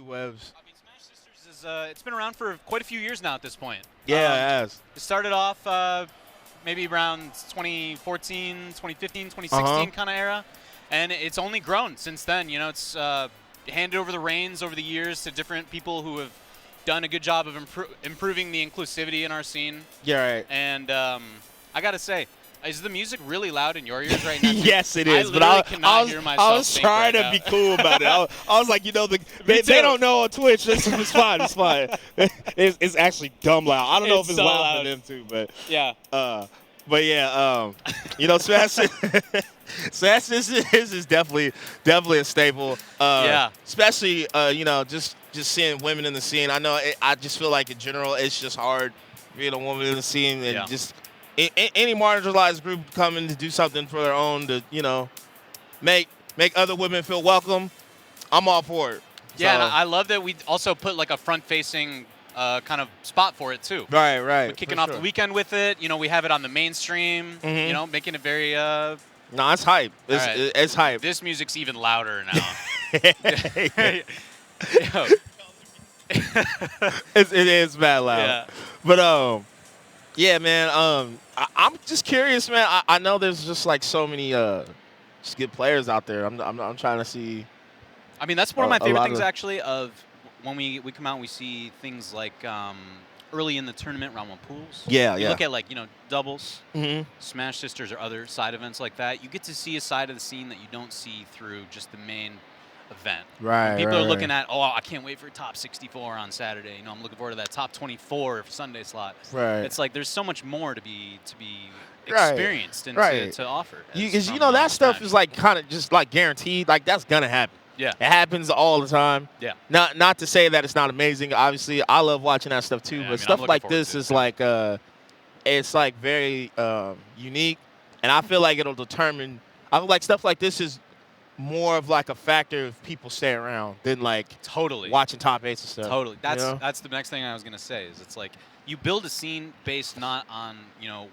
you, Webs? I mean, Smash Sisters is it's been around for quite a few years now at this point. Yeah, it has. It started off maybe around 2014, 2015, 2016 Uh-huh. kind of era, and it's only grown since then. You know, it's handed over the reins over the years to different people who have done a good job of improving the inclusivity in our scene. Yeah, right. And I gotta say, is the music really loud in your ears right now? Yes, it is. I but literally cannot hear myself I was think trying right to now. be cool about it. I was like, they too. don't know on Twitch. It's fine. It's fine. It's actually dumb loud. I don't know if It's it's so loud loud. for them too, but Yeah. but yeah, Smash Smash is definitely a staple. Yeah. Especially just seeing women in the scene. I know I just feel like in general it's just hard being a woman in the scene and Yeah. just any marginalized group coming to do something for their own to make other women feel welcome. I'm all for it. Yeah, and So- I love that we also put like a front-facing kind of spot for it too. right. We're kicking for off sure. the weekend with it. You know, we have it on the mainstream. Mhm. You know, making it very. No, it's hype. It's, All right. it's hype. This music's even louder now. Yo, it is mad loud. yeah. But yeah, man. I'm just curious, man. I know there's just like so many just good players out there. I'm trying to see. I mean, that's one of my A favorite lot things of- actually. Of when we come out, and we see things like early in the tournament round one pools. Yeah, You yeah. look at like doubles, Mm-hmm. Smash Sisters, or other side events like that. You get to see a side of the scene that you don't see through just the main event. Right. People right, are looking right. at, oh, I can't wait for top 64 on Saturday. You know, I'm looking forward to that top 24 Sunday slot. Right. It's like there's so much more to be Right. experienced and Right. to offer. Because from, that stuff Smash. is like kind of just like guaranteed. Like that's gonna happen. Yeah. It happens all the time. Yeah. Not to say that it's not amazing. Obviously, I love watching that stuff too. Yeah, I but mean, I'm stuff looking like forward this to it, is too. like it's like very unique, and I feel like it'll determine. I feel like stuff like this is more of like a factor if people stay around than like Totally. watching top eights and stuff. Totally. That's know? that's the next thing I was gonna say. Is it's like you build a scene based not on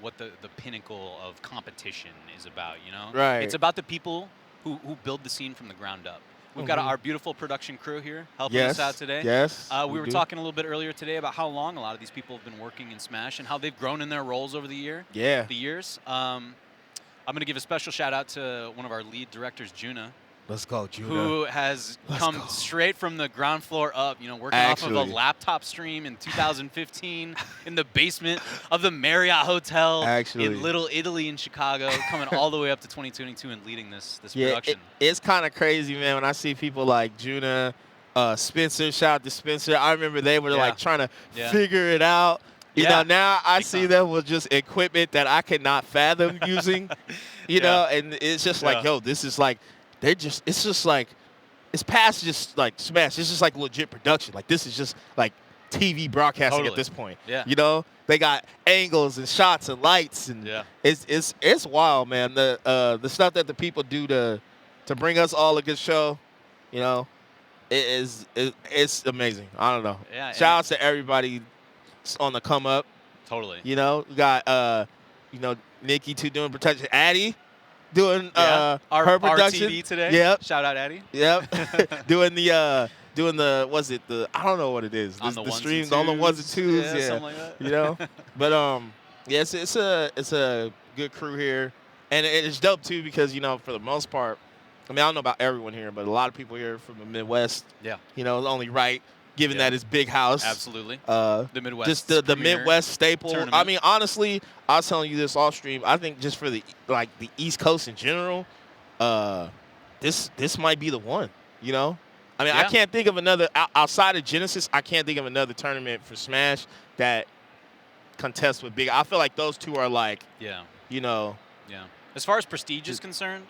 what the pinnacle of competition is about. You know. Right. It's about the people who build the scene from the ground up. We've got Mhm. our beautiful production crew here helping Yes. us out today. Yes. We were do. talking a little bit earlier today about how long a lot of these people have been working in Smash and how they've grown in their roles over the years. Yeah. I'm going to give a special shout out to one of our lead directors, Juna, Let's go, Judah. who has Let's come go. straight from the ground floor up, working off of a Actually. laptop stream in 2015 in the basement of the Marriott Hotel Actually. in Little Italy in Chicago, coming all the way up to 2022 and leading this Yeah, production. it's kind of crazy, man, when I see people like Juna, Spencer, shout out to Spencer. I remember they were Yeah. like trying to Yeah. figure it out. You Yeah. know, now I Big see time. them with just equipment that I cannot fathom using, you Yeah. know, and it's just like, Yeah. yo, this is like, it's just like, it's past just like Smash. It's just like legit production. Like this is just like TV broadcasting Totally. at this point. Yeah. You know, they got angles and shots and lights and Yeah. it's wild, man. The stuff that the people do to bring us all a good show, you know, it's amazing. I don't know. Yeah, Shout outs to everybody on the come up. Totally. You know, we got Nikki too doing production. Addie doing her production. RTD today. Yep. Shout out, Addie. Yep. doing the what's it, the I don't know what it is. On the ones and streams on the ones and twos. Yeah, Yeah. something like that. You know. But yeah, it's a good crew here, and it's dope too because for the most part, I mean I don't know about everyone here, but a lot of people here from the Midwest. Yeah. You know, it's only right given Yeah. that it's Big House. Absolutely. Uh, The Midwest. just the Midwest staple. tournament. I mean, honestly, I was telling you this off stream. I think just for the East Coast in general, this might be the one. You know, I mean, I Yeah. can't think of another outside of Genesis. I can't think of another tournament for Smash that contests with Big. I feel like those two are like, Yeah. yeah, As far as prestige is concerned,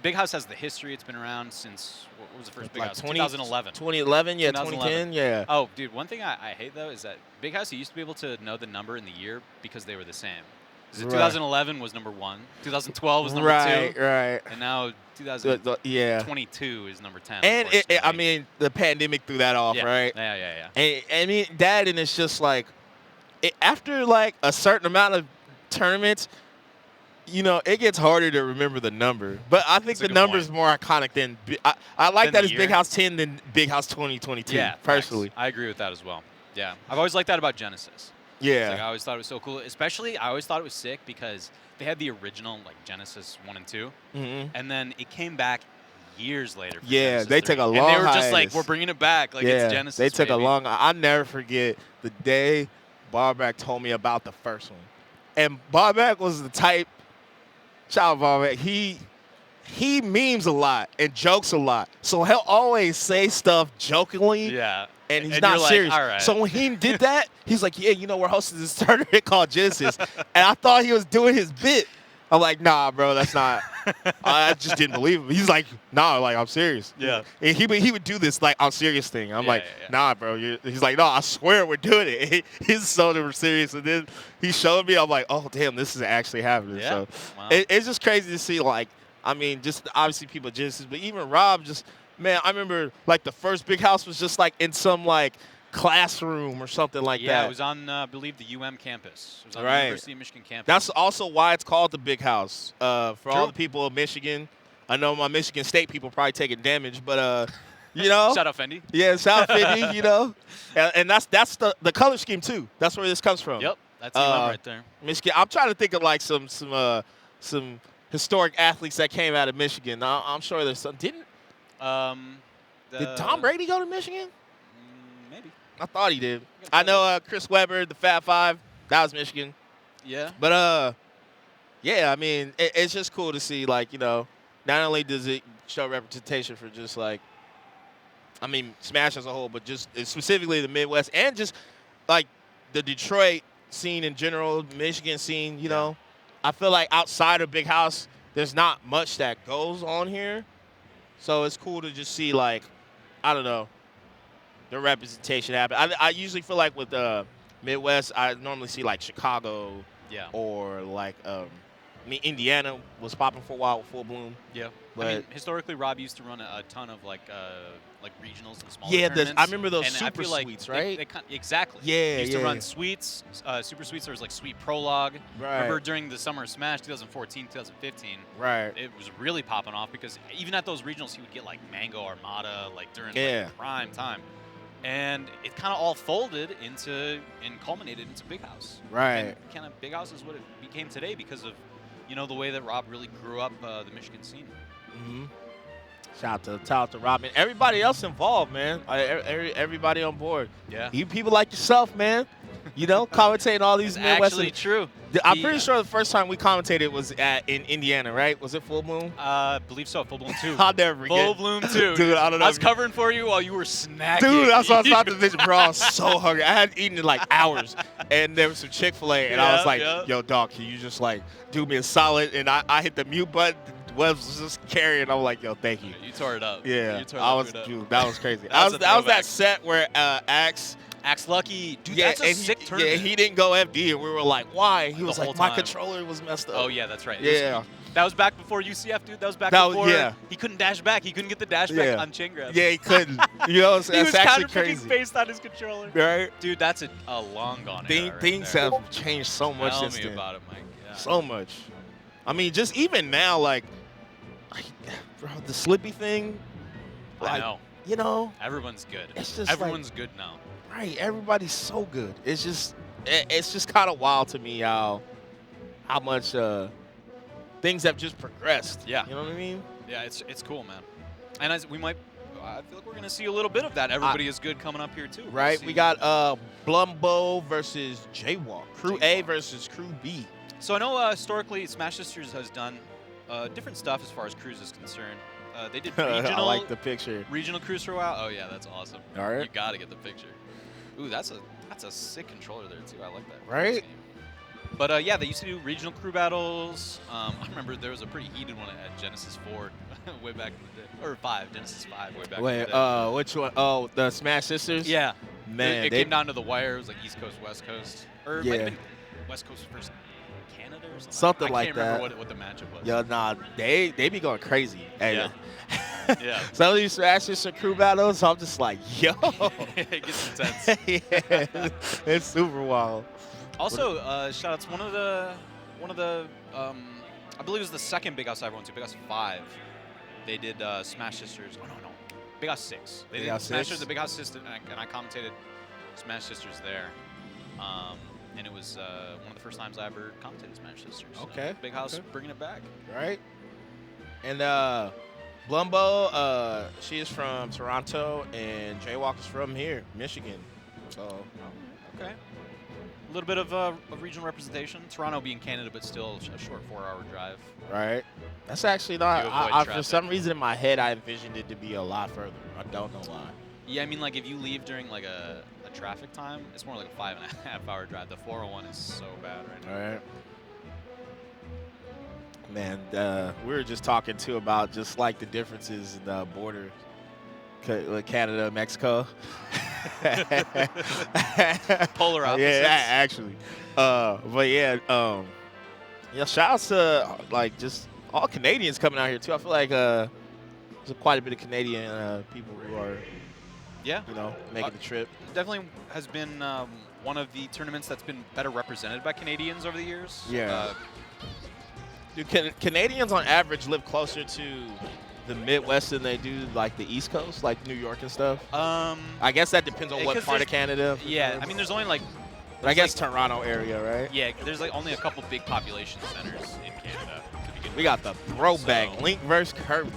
Big House has the history. It's been around since what was the first Big like House? 2011. 2011, yeah, 2011. 2010, yeah. Oh, dude, one thing I hate though is that Big House, you used to be able to know the number in the year because they were the same. Is it Right. 2011 was number 1, 2012 was number Right, 2, right. and now Yeah. 2022 is number 10. And I unfortunately. mean, the pandemic threw that off, yeah. right? Yeah. And I mean, that, and it's just like, after like a certain amount of tournaments, you know, it gets harder to remember the number. But I think That's a the good number point. is more iconic than I like Than that the it's Big year? House 10 than Big House 2022. Yeah, personally. facts. I agree with that as well. Yeah, I've always liked that about Genesis. It's Yeah. like I always thought it was so cool. Especially, I always thought it was sick because they had the original like Genesis 1 and 2, and then it came back years later. For Yeah, Genesis they 3. took a and long they were just like, hiatus. we're bringing it back. Like yeah, it's Genesis. they took baby. a long. I never forget the day Barback told me about the first one, and Barback was the type. Shout out Barback. He memes a lot and jokes a lot, so he'll always say stuff jokingly. Yeah. And he's And not you're like, serious. all right. So when he did that, he's like, yeah, you know, we're hosting this tournament called Genesis. And I thought he was doing his bit. I'm like, nah, bro, that's not. I just didn't believe him. He's like, nah, like, I'm serious. Yeah. And he would do this, like, I'm serious thing. I'm Yeah, like, yeah, yeah. nah, bro. He's like, no, I swear we're doing it. He's so super serious. And then he showed me, I'm like, oh, damn, this is actually happening. Yeah. So Wow. it's just crazy to see, like, I mean, just obviously people Genesis, but even Rob just, man, I remember, like, the first Big House was just, like, in some, like, classroom or something like Yeah, that. it was on, I believe, the campus. It was on Right. the University of Michigan campus. That's also why it's called the Big House. For all True. the people of Michigan, I know my Michigan State people probably taking damage, but you know, Shout out Fendi. yeah, South 50, you know, and that's the color scheme too. That's where this comes from. Yep, that's right there. Michigan. I'm trying to think of like some historic athletes that came out of Michigan. I'm sure there's some. Did Tom Brady go to Michigan? Maybe. I thought he did. I know Chris Webber, the Fab Five, that was Michigan. Yeah. But yeah, I mean, it's just cool to see, like, you know, not only does it show representation for just like, I mean, Smash as a whole, but just specifically the Midwest and just like the Detroit scene in general, Michigan scene. You know, I feel like outside of Big House, there's not much that goes on here, so it's cool to just see, like, I don't know, the representation happen. I usually feel like with the Midwest, I normally see like Chicago. Yeah. Or like, I mean, Indiana was popping for a while with Full Bloom. Yeah. But I mean, historically, Rob used to run a ton of like regionals and smaller yeah, tournaments. I remember those and I super feel like suites, they- right? they exactly. Yeah, He used to yeah. run suites, super suites. There was like Sweet Prologue. Right. Remember during the Summer of Smash 2014, 2015, Right. it was really popping off because even at those regionals, he would get like Mango Armada like during Yeah. like, prime time. And it kind of all folded into and culminated into Big House. Right. And kind of Big House is what it became today because of, you know, the way that Rob really grew up the Michigan scene. Mm-hmm. Shout out to Robin. Everybody else involved, man. Everybody on board. Yeah. You people like yourself, man. You know, commentating all these It's Midwestern. actually true. I'm pretty sure the first time we commentated was in Indiana, right? Was it Full Moon? Believe so. Full Bloom 2. I'll never forget. Full Bloom 2. Dude, I don't know. I was covering for you while you were snacking. Dude, that's what I was about to mention, bro. I was so hungry. I hadn't eaten in like hours. And there was some Chick-fil-A, and I was Yeah, like, yeah. yo, dog, can you just like do me a solid? And I hit the mute button. Webs was just carrying. I'm like, yo, thank you. You tore it up. Yeah, You tore I that was, food up. dude, that was crazy. That was a that was throwback. that set where Axe, Axe Lucky. Dude, yeah, that's a and sick he, tournament. yeah, he didn't go FD, and we were like, why? He The was whole like, my time. controller was messed up. Oh, yeah, that's right. Yeah. That was back before UCF, dude. That was back That was- before yeah. he couldn't dash back. He couldn't get the dash back Yeah. on chain grab. Yeah, he couldn't. You know, He that's was actually counterpicking crazy. based on his controller. Right? Dude, that's a long gone era right Things there. have changed so much Tell since me then. about it, Mike. Yeah. So much. I mean, just even now, like, bro, the Slippy thing. I like, know. You know, Everyone's good. It's just Everyone's good now. right? Everybody's so good. It's just kind of wild to me how much things have just progressed. Yeah. You know what I mean? Yeah, it's cool, man. And I feel like we're gonna see a little bit of that. Everybody is good coming up here too. We'll Right. see. We got Blumbo versus Jaywalk. Crew A Jaywalk. versus Crew B. So I know historically Smash Sisters has done different stuff as far as crews is concerned. They did I regional like the picture. regional crews for a while. Oh yeah, that's awesome. All right. You gotta get the picture. Ooh, that's a sick controller there too. I like that. Right? But yeah, they used to do regional crew battles. I remember there was a pretty heated one at Genesis 4 way back in the day, or 5, Genesis 5 way back in the Wait, day. which one? Oh, the Smash Sisters? Yeah, Man, it they- came down to the wire. It was like East Coast, West Coast, or it might Yeah. have been West Coast versus Canada or something. Something I like can't remember that. what the matchup was. Yo, nah, they be going crazy. Hey, Yeah. Yeah. Some of these Smash Sister crew battles, I'm just like, yo. It gets intense. Yeah, it's super wild. Also, shout outs. One of the I believe it was the second Big House I've went to, Big House 5. They did Smash Sisters. Oh, no. Big House 6. They Big did House Smash 6? Sisters, the Big House Sisters, and I commentated Smash Sisters there. And it was one of the first times I ever commentated Smash Sisters. Okay. Big House Okay. bringing it back. Right. And Blumbo, she is from Toronto, and Jaywalk is from here, Michigan. So Okay. A little bit of regional representation. Toronto being Canada, but still a short 4-hour drive. right. That's actually not. You avoid For traffic. some reason in my head, I envisioned it to be a lot further. I don't know why. Yeah, I mean, like, if you leave during, like, a traffic time, it's more like a 5.5-hour drive. The 401 is so bad right now. All right. Man, we were just talking too about just like the differences in the border, with Canada, Mexico. Polar opposites. Yeah, actually. But yeah, shout out to like just all Canadians coming out here too. I feel like there's quite a bit of Canadian people who are, Yeah. making the trip. Definitely has been one of the tournaments that's been better represented by Canadians over the years. Yeah. Dude, Canadians on average live closer to the Midwest than they do like the East Coast, like New York and stuff. I guess that depends on what 'cause part of Canada. Yeah, I mean, there's only like, But I guess Toronto area, right? yeah, there's like only a couple big population centers in Canada to begin We with. got the throwback So- Link versus Kirby.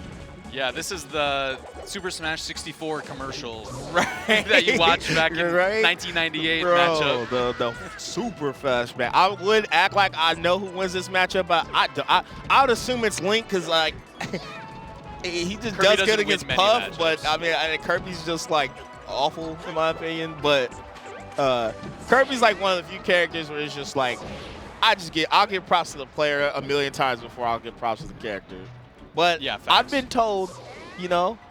Yeah, this is the Super Smash 64 commercial Right. that you watched back in Right? 1998 Bro, matchup. the super fast man. I would act like I know who wins this matchup, but I would assume it's Link because like he just Kirby does doesn't good win against many Puff. But matchups. I mean, Kirby's just like awful in my opinion. But Kirby's like one of the few characters where it's just like I'll give props to the player a million times before I'll give props to the character. But Yeah, facts. I've been told,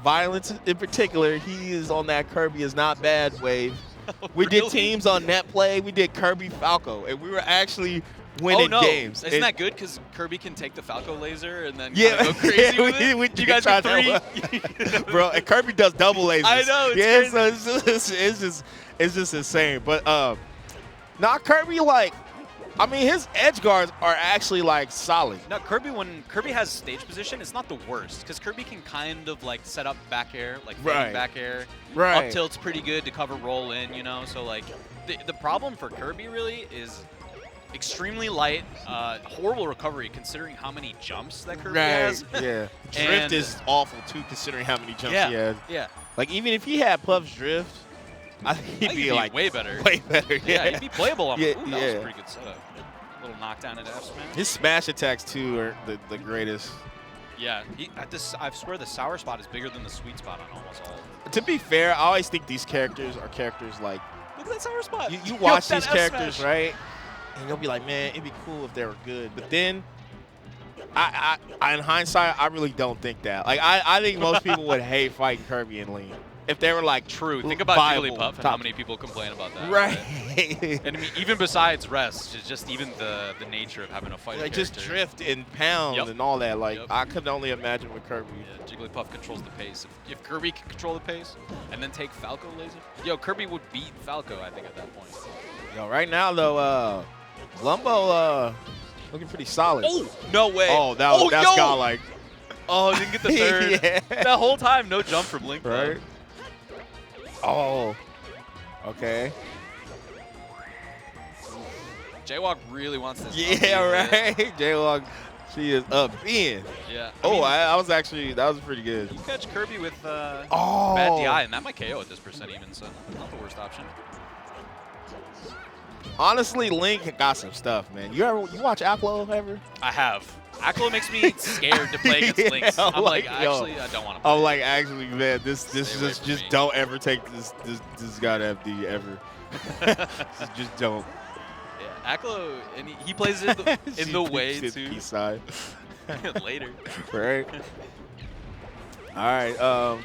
Violence in particular, he is on that Kirby is not bad wave. We did Really? teams on net play. We did Kirby Falco, and we were actually winning games. Isn't that good? Because Kirby can take the Falco laser and then Yeah, kinda go crazy with yeah, it. we You guys tried get that 3. bro? And Kirby does double lasers. I know, it's so it's just insane. But not Kirby. Like, I mean, his edge guards are actually like solid. Now, when Kirby has stage position, it's not the worst because Kirby can kind of like set up back air, like fading Right. back air. Right. Up tilt's pretty good to cover roll in, So like the problem for Kirby really is extremely light, horrible recovery considering how many jumps that Kirby has. Yeah. Drift And- is awful too, considering how many jumps Yeah. he has. Yeah. Like even if he had Puff's drift, I think I he'd think be he'd be like way better. Way better. Yeah, he'd be playable on Yeah, Ooh, that was yeah. a pretty good setup. Little knockdown into F smash. His smash attacks too are the greatest. Yeah, I swear the sour spot is bigger than the sweet spot on almost all. To be fair, I always think these characters are characters like Look at that sour spot. you watch that these F characters, smash. right? And you'll be like, man, it'd be cool if they were good. But then, I in hindsight, I really don't think that. Like, I think most people would hate fighting Kirby and Link if they were like True. Think about viable Jigglypuff and top- how many people complain about that. Right. And I mean, even besides rest, just even the nature of having a fight. Like just drift and pound Yep. and all that. Like Yep. I could only imagine with Kirby. Yeah, Jigglypuff controls the pace. If Kirby can control the pace and then take Falco laser, Kirby would beat Falco, I think, at that point. Yo, right now though, Lumbo looking pretty solid. Oh no way! Oh, that's yo! godlike. Oh, didn't get the third. Yeah. That whole time, no jump from Link. though. Right. Oh. Okay. Jaywalk really wants this. Yeah, up B, right. Jaywalk, she is up in. Yeah. I was actually, that was pretty good. You catch Kirby with Oh. bad DI, and that might KO at this percent even, so not the worst option. Honestly, Link got some stuff, man. You watch Aklo ever? I have. Aklo makes me scared to play against Yeah, Lynx. I'm like, yo. actually, I don't want to play. I'm like, actually, man, this Stay away just from me. don't ever take this god FD ever. just don't. Yeah, Aklo, and he plays it in the way Shit, too. East side. Later. Right. All right.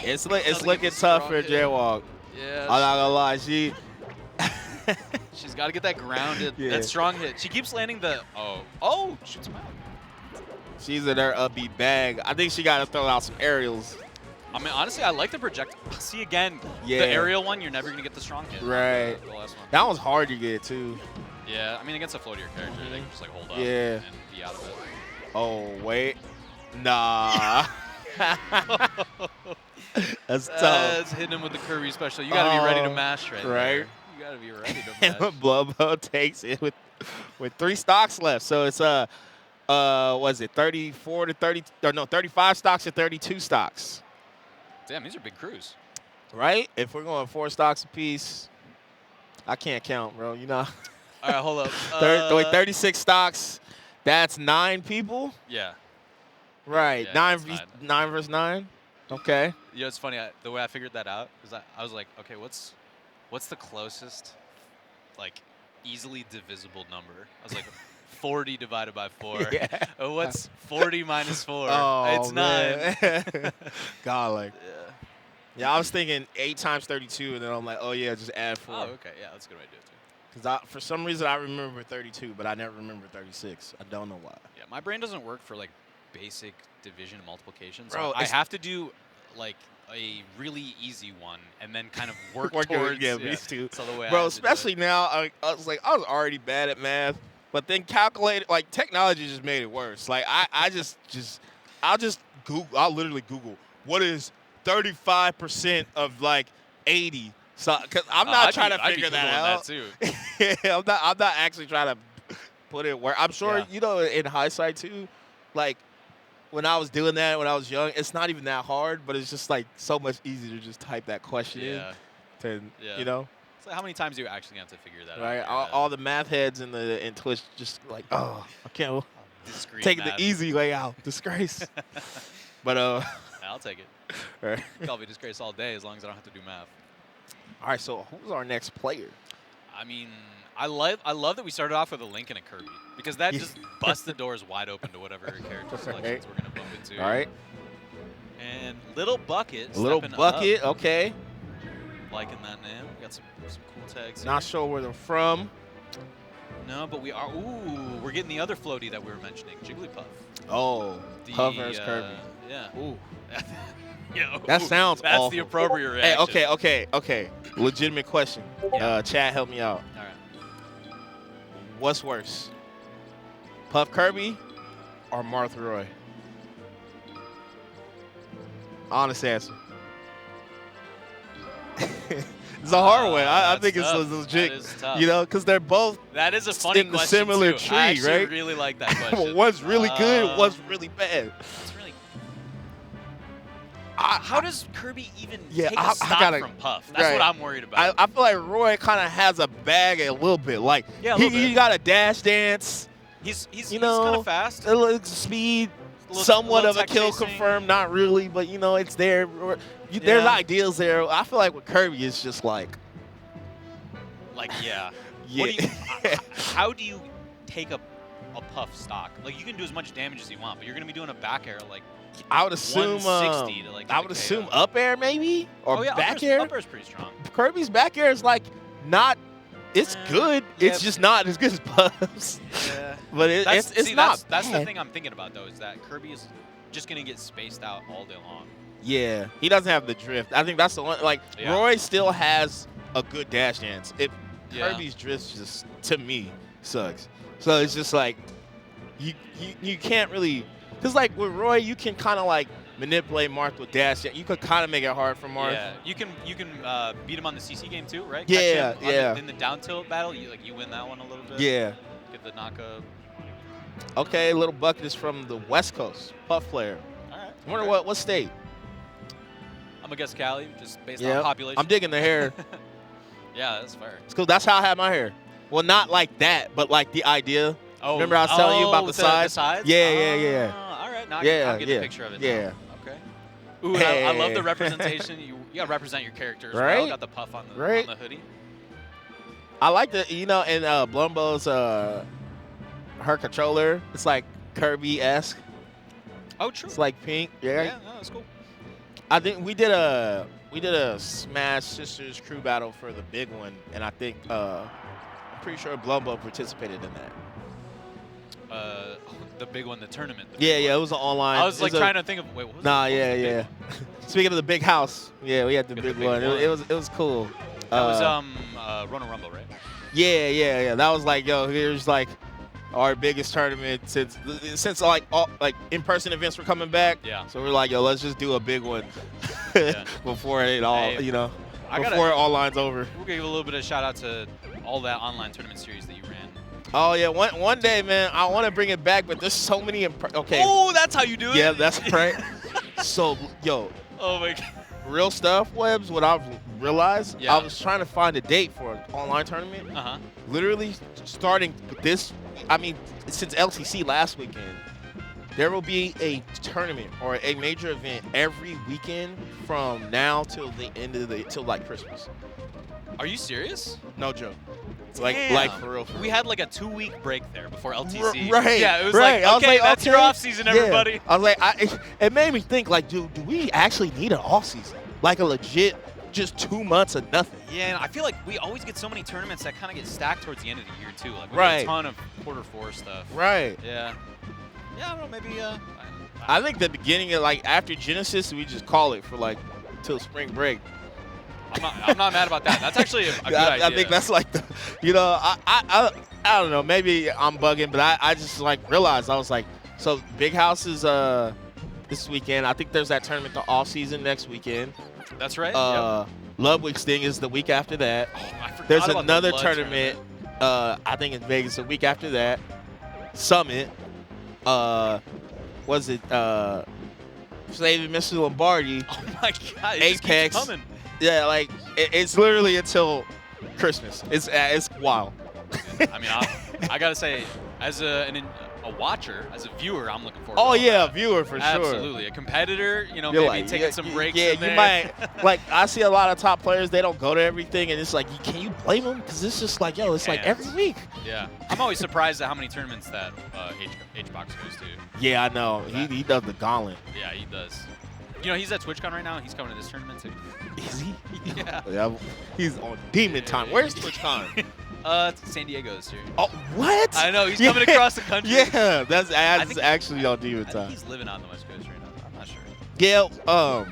It's Doesn't looking get the tough strong for hit. Jaywalk. Yeah. I'm not gonna lie, she. She's got to get that grounded, Yeah. that strong hit. She keeps landing the shoots him out. She's in her upbeat bag. I think she got to throw out some aerials. I mean, honestly, I like the project. See again, Yeah. the aerial one, you're never gonna get the strong hit. Right. The last one. That one's hard to get too. Yeah, I mean, against a floatier character, they can just like hold up Yeah. and be out of it. Oh, wait. Nah. That's tough. That's hitting him with the Kirby special. You got to be ready to Oh, mash right right. there. You got to be ready to And mash. Blumbo takes it with 3 stocks left. So it's was it 34 to 30 or no, 35 stocks to 32 stocks. Damn, these are big crews. Right? If we're going 4 stocks apiece, I can't count, bro. You know. All right, hold up. 36 stocks. That's 9 people. Yeah. Right. Yeah, 9 that's 9 versus 9. Okay. You know, it's funny. The way I figured that out is I was like, okay, what's the closest, like, easily divisible number? I was like, 40 divided by 4. Yeah. What's 40 minus 4? Oh, It's 9. man. God, like. Yeah. Yeah, I was thinking 8 times 32, and then I'm like, oh yeah, just add 4. Oh, okay. Yeah, that's a good way to do it, too. Because for some reason I remember 32, but I never remember 36. I don't know why. Yeah, my brain doesn't work for, like, basic division and multiplication. So Bro, I have to do, like, a really easy one and then kind of work towards. Yeah, me too. So the way Bro, I especially now, I was like, I was already bad at math, but then calculated, like technology just made it worse. Like I'll just Google, I'll literally Google what is 35% of like 80. So, cause I'm not trying to figure that out. Too. Yeah, I'm not actually trying to put it where I'm sure you know in hindsight too, like. When I was doing that when I was young, it's not even that hard, but it's just like so much easier to just type that question in. Than, you know. So how many times do you actually have to figure that right? out? All the math heads in Twitch just like, oh, I can't take the easy way out. Disgrace. But I'll take it. Right. Call me disgrace all day as long as I don't have to do math. All right, so who's our next player? I mean, I love that we started off with a Link and a Kirby because that just busts the doors wide open to whatever character selections we're gonna bump into. All right. And Little Bucket. Little Bucket, up. Okay. Liking that name. We got some cool tags. Not sure where they're from. No, but we are. Ooh, we're getting the other floaty that we were mentioning, Jigglypuff. Oh, Puff versus Kirby. Yeah. Ooh. Yo, that sounds That's awful. the appropriate reaction. Hey, okay. Legitimate question. Yeah. Chat, help me out. All right. What's worse, Puff Kirby or Marth Roy? Honest answer. It's a hard one. I think it's legit. That is tough. You know, because they're both that is a funny in the question similar too. tree, I actually right? really like that question. One's really good, one's really bad. It's really. How does Kirby even take a I stop gotta, from Puff? That's what I'm worried about. I feel like Roy kind of has a bag a little bit. Like he got a dash dance. He's you know, kind of fast. A little speed. Somewhat of a kill confirmed, not really, but you know it's there. There's ideals there. I feel like with Kirby, it's just like, yeah. Yeah. What do you, how do you take a Puff stock? Like you can do as much damage as you want, but you're gonna be doing a back air like. I would assume. 160 to like. I would assume up air maybe or back air. Up air's pretty strong. Kirby's back air is like not. It's good. Yeah. It's just not as good as Puff's. Yeah. But it's not. That's the thing I'm thinking about though is that Kirby is just gonna get spaced out all day long. Yeah, he doesn't have the drift. I think that's the one. Like Roy still has a good dash dance. Kirby's drift just to me sucks. So it's just like you can't really because like with Roy you can kind of like manipulate Marth with dash dance. You could kind of make it hard for Marth. Yeah, you can beat him on the CC game too, right? Yeah, yeah. In the down tilt battle, you win that one a little bit. Yeah. Get the knockup. Okay, Little Bucket is from the West Coast, Puff player. All right. I wonder what state. I'm gonna guess Cali, just based on population. I'm digging the hair. Yeah, that's fair. It's cool. That's how I had my hair. Well, not like that, but like the idea. Oh, remember I was telling you about the sides? Yeah. All right, now I'm getting a picture of it. Yeah. Now. Okay. Ooh, I love the representation. You gotta represent your characters. Right. Got the puff on the hoodie. I like the in Blumbo's her controller. It's like Kirby-esque. Oh, true. It's like pink. Yeah. Yeah, no, that's cool. I think we did a Smash Sisters crew battle for the big one, and I think I'm pretty sure Blumbo participated in that. The big one, the tournament. It was an online. I was like trying to think of what was yeah. Speaking of the big house, we had the big one. It was cool. That was Rona Rumble, right? Yeah. That was like, yo, here's like our biggest tournament since like all like in-person events were coming back. Yeah. So we're like, yo, let's just do a big one Yeah. before it all, Hey, before it all lines over. We'll give a little bit of shout out to all that online tournament series that you ran. Oh yeah, one day, man, I want to bring it back, but there's so many. Okay. Oh, that's how you do it. Yeah, that's right. So, yo, Oh my God. real stuff, Webs. What I've realized, Yeah. I was trying to find a date for an online tournament. Uh-huh. Literally starting with this, I mean, since LTC last weekend, there will be a tournament or a major event every weekend from now till the end of till like Christmas. Are you serious? No joke. It's like Damn. for real. We had like a 2-week break there before LTC. Right. Yeah, it was right. like, I was okay, that's your okay. off season, everybody. Yeah. I was like, it made me think like, dude, do we actually need an off season? Like a legit, just 2 months of nothing. Yeah, and I feel like we always get so many tournaments that kind of get stacked towards the end of the year too. Like we Right. get a ton of quarter 4 stuff. Right. Yeah. Yeah, I don't know, maybe I think the beginning of like after Genesis, we just call it for like till spring break. I'm not mad about that. That's actually a good idea. I think that's like the, I don't know. Maybe I'm bugging, but I just like realized I was like, so Big House is this weekend. I think there's that tournament the off season next weekend. That's right. Yep. Ludwig's thing is the week after that. Oh, I forgot There's about the another Blood tournament. I think in Vegas the week after that. Summit. Was it Saving Mr. Lombardi? Oh my God! It just keeps Apex. coming. Yeah, like it's literally until Christmas. It's wild. I mean, I gotta say, as a watcher, as a viewer, I'm looking forward. Oh to all yeah, that. viewer for sure. Absolutely, a competitor. You're Maybe like, taking some breaks. Yeah, in there. you might. Like I see a lot of top players. They don't go to everything, and it's like, can you blame them? Because it's just like, yo, it's like Yeah. every week. Yeah, I'm always surprised at how many tournaments that HBox goes to. Yeah, I know. He does the gauntlet. Yeah, he does. He's at TwitchCon right now, and he's coming to this tournament too. Is he? Yeah. Yeah, he's on demon time. Where's TwitchCon? San Diego this year. Oh, what? I know, he's Yeah. coming across the country. Yeah, that's think- actually on demon I think time. he's living on the West Coast right now. I'm not sure. Yeah,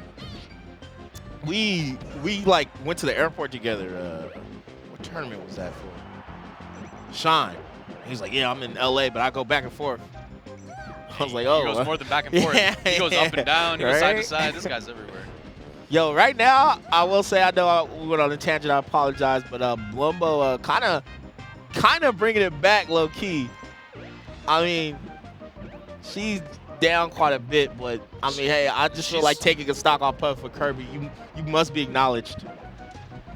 we like went to the airport together. What tournament was that for? Shine. He's like, yeah, I'm in LA, but I go back and forth. I was like, oh. He goes more than back and forth. Yeah, He goes up and down. He goes side to right? side. This guy's everywhere. Yo, right now, I will say, I know we went on a tangent. I apologize, but Blumbo kind of bringing it back low key. I mean, she's down quite a bit, but I mean, hey, I just feel like taking a stock off Puff for Kirby. You must be acknowledged.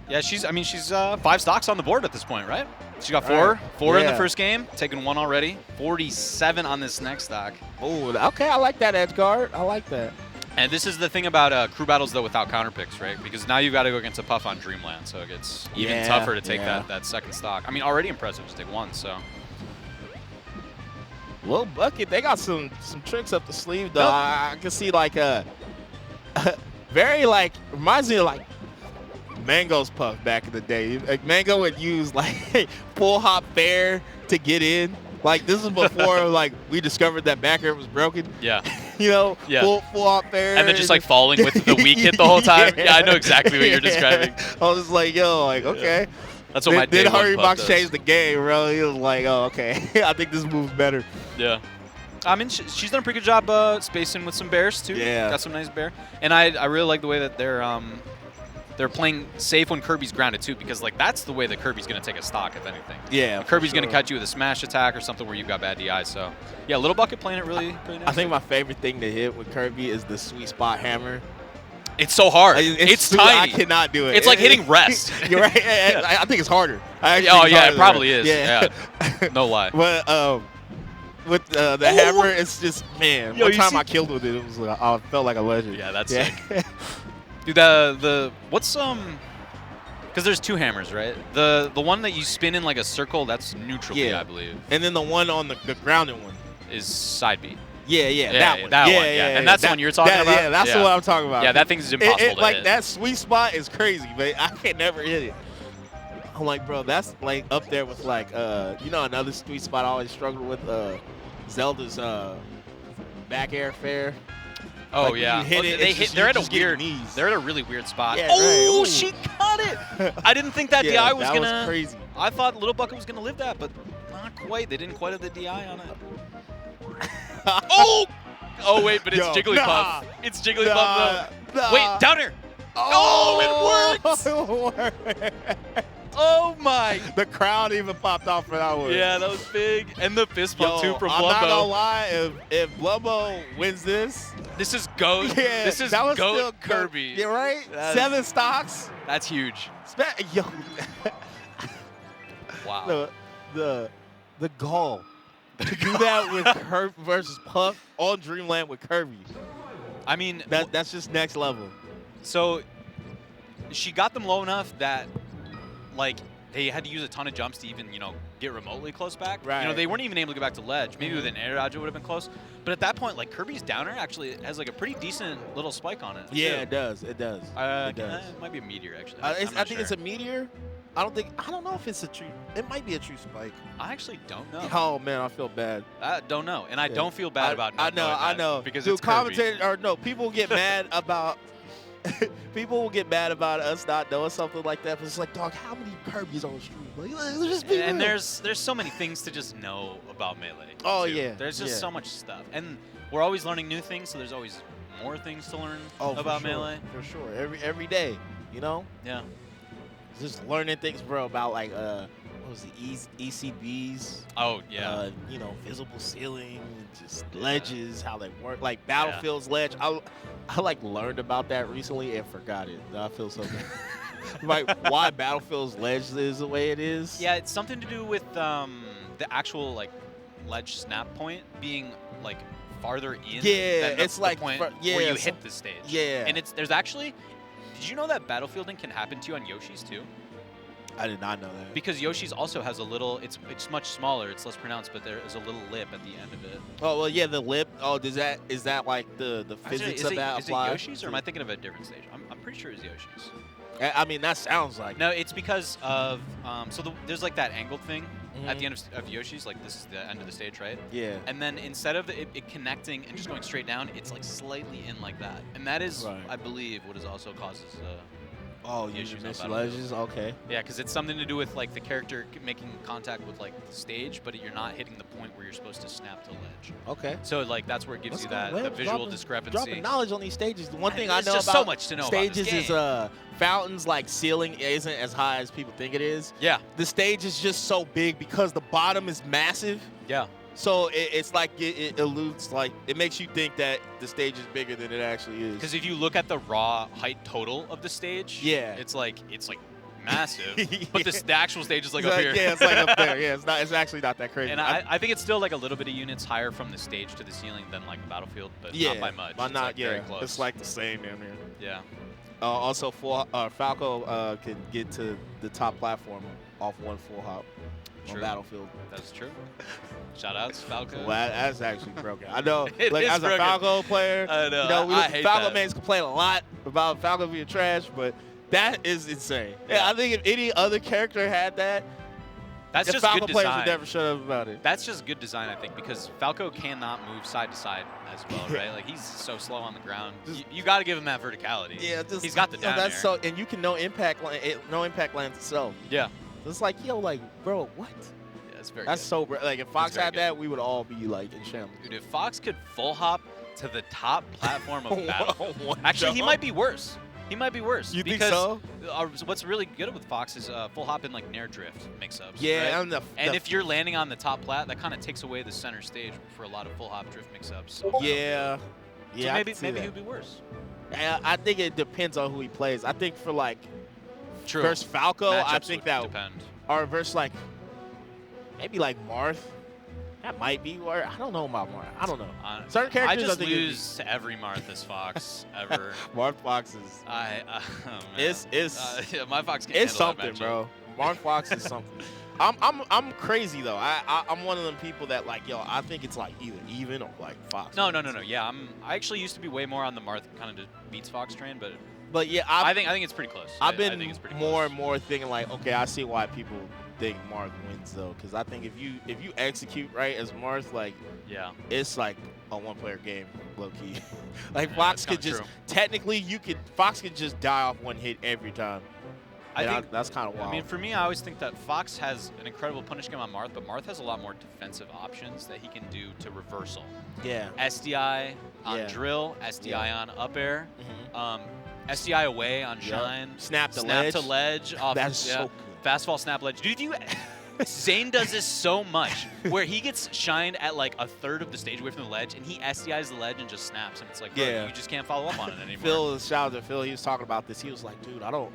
Yeah, she's 5 stocks on the board at this point, right? She got Right. four in the Yeah. first game, taken 1 already. 47 on this next stock. Oh, okay, I like that edge guard. I like that. And this is the thing about crew battles, though, without counter picks, right? Because now you've got to go against a Puff on Dreamland, so it gets even Yeah, tougher to take yeah. that second stock. I mean, already impressive to take 1, so. Lil Bucket, they got some tricks up the sleeve, though. Nope. I can see like very like reminds me of like Mango's Puff back in the day. Like Mango would use like full hop fair to get in. Like this is before like we discovered that back air was broken. Yeah. Yeah. Yeah. Full hop fair. And then just like falling with the weak hit the whole time. Yeah, I know exactly what you're describing. I was just like, yo, like okay. That's what my Then day one Hurry Puff Box does. changed the game, bro. He was like, oh, okay. I think this move's better. Yeah. I mean, she's done a pretty good job spacing with some bears, too. Yeah. Got some nice bear. And I really like the way that they're playing safe when Kirby's grounded, too, because, like, that's the way that Kirby's going to take a stock, if anything. Yeah. Kirby's going going to catch you with a smash attack or something where you've got bad DI. So, yeah, Little Bucket playing it really nice. I think my favorite thing to hit with Kirby is the sweet spot hammer. It's so hard. It's tiny. I cannot do it. It's like hitting rest. You're right. I think it's harder. Oh, It's yeah, it harder. probably is. Yeah. Yeah. No lie. But with the hammer, it's just, man, Yo, one you time see- I killed with it, it was like, I felt like a legend. Yeah, that's sick. Dude, what's because there's 2 hammers, right? The one that you spin in like a circle, that's neutral B, Yeah. I believe, And then the one on the grounded one. is side B. Yeah, Yeah, that one. that yeah, one, yeah. And that's the one you're talking about? Yeah, that's Yeah. the one I'm talking about. Yeah, that thing's impossible to like hit. that sweet spot is crazy, but I can never hit it. I'm like, bro, that's like up there with like another sweet spot I always struggled with Zelda's back air fair. Oh like, when yeah, you hit it, they it's just- they're you at a just get your weird. knees. They're at a really weird spot. Yeah, Oh, right. Ooh. she got it. I didn't think that Yeah, DI was that going to. was crazy. I thought Little Bucket was going to live that, but not quite. They didn't quite have the DI on it. Oh! Oh, wait, but it's Yo, Jigglypuff. nah. It's Jigglypuff, Nah, though. nah. Wait, downer. Oh, it worked! It worked. Oh, my. The crowd even popped off for that one. Yeah, that was big. And the fist bump, Yo, too, from I'm not gonna Blumbo. lie. If Blumbo wins this, This is GOAT. yeah, This is that was still GOAT Kirby. Yeah, right. That is- 7 stocks. That's huge. Yo, Wow. the goal to do that with Kirby versus Puff on Dreamland with Kirby. I mean, That's just next level. so she got them low enough that, like, they had to use a ton of jumps to even, get remotely close back. Right. They weren't even able to get back to ledge. Maybe with an air dodge it would have been close. But at that point, like, Kirby's downer actually has, like, a pretty decent little spike on it. Yeah, too. it does. It does. It does. It might be a meteor, actually. I I'm not think it's a sure. meteor. I don't know if it's a true. It might be a true spike. I actually don't know. Oh man, I feel bad. I don't know. And I Yeah. don't feel bad about I not know, knowing I that know. Because Dude, it's Kirby. commentators or no, people get mad about. People will get mad about us not knowing something like that. But it's like, dog, how many Kirby's on the street? Like, let's just be And real. there's so many things to just know about Melee. Oh, too. yeah, There's just yeah. so much stuff. And we're always learning new things, so there's always more things to learn for about sure, Melee. for sure. Every day, Yeah. just learning things, bro, about like what was it, ECBs. Oh, yeah. Visible ceiling, just ledges, how they work, like Battlefield's ledge. I like learned about that recently and forgot it. I feel so bad. Like why Battlefield's ledge is the way it is. Yeah, it's something to do with the actual, like, ledge snap point being, like, farther in Yeah, than the, it's the like point where you some- hit the stage. Yeah. And there's actually, did you know that battlefielding can happen to you on Yoshi's too? I did not know that. Because Yoshi's also has a little, it's much smaller, it's less pronounced, but there is a little lip at the end of it. Oh well, yeah, the lip. Oh, is that like the Actually, physics is of it, that is it apply? Yoshi's or am I thinking of a different stage? I'm pretty sure it's Yoshi's. I mean, that sounds like. No, it's because of, there's like that angled thing at Mhm. the end of Yoshi's, like this is the end of the stage, right? Yeah. And then instead of it connecting and just going straight down, it's like slightly in like that. And that is, Right. I believe, what is also causes Oh, the you issues on miss Battlefield. ledges. Okay. yeah, because it's something to do with like the character making contact with like the stage, but you're not hitting the point where you're supposed to snap to ledge. Okay. So like that's where it gives Let's you go, that man. the visual Dropping discrepancy. knowledge on these stages. The one thing I There's know just about so much to know about this stages is game. fountains like ceiling isn't as high as people think it is. Yeah, The stage is just so big because the bottom is massive. yeah. So it's like it eludes, like it makes you think that the stage is bigger than it actually is. Because if you look at the raw height total of the stage, Yeah. it's like massive. But Yeah. the actual stage is like It's up like- here. yeah, it's like up there. Yeah, it's actually not that crazy. And I think it's still like a little bit of units higher from the stage to the ceiling than like Battlefield, but yeah, not by much. But It's not like very yeah. close. It's like the same damn near. yeah. Also, Falco can get to the top platform off one full hop on True. Battlefield. That's true. Shout outs, Falco. Well, that's actually broken. I know, It like is as broken. a Falco player, I know, we I hate Falco that. fans complain a lot about Falco being trash, but that is insane. Yeah, Yeah. I think if any other character had that, That's the just Falco good players design. would never shut up about it. That's just good design, I think, because Falco cannot move side to side as well, Yeah. right? Like he's so slow on the ground. Just- You got to give him that verticality. Yeah, just, he's got the down that's air. so, and you can no impact lands itself. Yeah, It's like bro, what? yeah, it's very That's good. so like if Fox very had good. that, we would all be like in shambles. Dude, if Fox could full hop to the top platform of Battlefield, One actually, he jump? might be worse. He might be worse. You think because so? What's really good with Fox is full hop and like Nair drift mix-ups. Yeah, right? And if you're landing on the top plat, that kind of takes away the center stage for a lot of full hop drift mix-ups. yeah, So yeah, I maybe can see maybe that. he'd be worse. I think it depends on who he plays. I think for like True. versus Falco, I Matchups think would that depend. or versus like maybe like Marth. That might be where I don't know about Marth. I don't know. Certain characters, I just think it'd be- lose to every Martha's Fox ever. Marth Fox is Oh, man. it's yeah, my Fox can't it's handle that something, matchup. bro. Marth Fox is something. I'm crazy though. I'm one of them people that like I think it's like either even or like Fox. No. Yeah, I actually used to be way more on the Marth kind of beats Fox train, but yeah, I think it's pretty close. I've I been think it's pretty more close. and more thinking like, okay, I see why people think Marth wins though, because I think if you execute right as Marth, like Yeah. it's like a one-player game, low key. Like Yeah, Fox that's could kinda just true. technically Fox could just die off one hit every time. I think that's kind of wild. I mean, for me, I always think that Fox has an incredible punish game on Marth, but Marth has a lot more defensive options that he can do to reversal. yeah. SDI on Yeah. drill, SDI Yeah. on up air, Mhm. SDI away on Yep. shine, Snap to snap ledge. to ledge. Off, That's so good. Fastball snap ledge. Dude, Zane does this so much, where he gets shined at like a third of the stage away from the ledge, and he SDIs the ledge and just snaps, and it's like, bro, Yeah. you just can't follow up on it anymore. Phil, shout out to Phil. He was talking about this. He was like, dude, I don't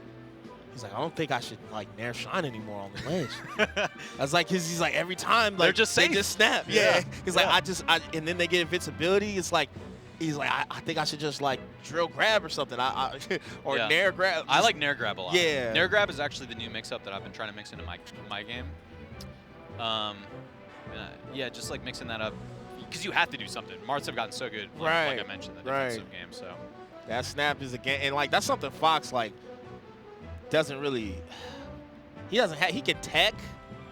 think I should like nair shine anymore on the ledge. I was like, he's like every time like They're just they safe. just snap. Yeah. Yeah. He's like, Yeah. and then they get invincibility. It's like, he's like, I think I should just like drill grab or something. Or Yeah. nair grab. I like Nair Grab a lot. Yeah. Nair Grab is actually the new mix-up that I've been trying to mix into my game. Yeah, just like mixing that up. Because you have to do something. Marths have gotten so good, like Right. I mentioned, the Right. defensive game. So that snap is again, and like that's something Fox like doesn't really. He doesn't have. He can tech,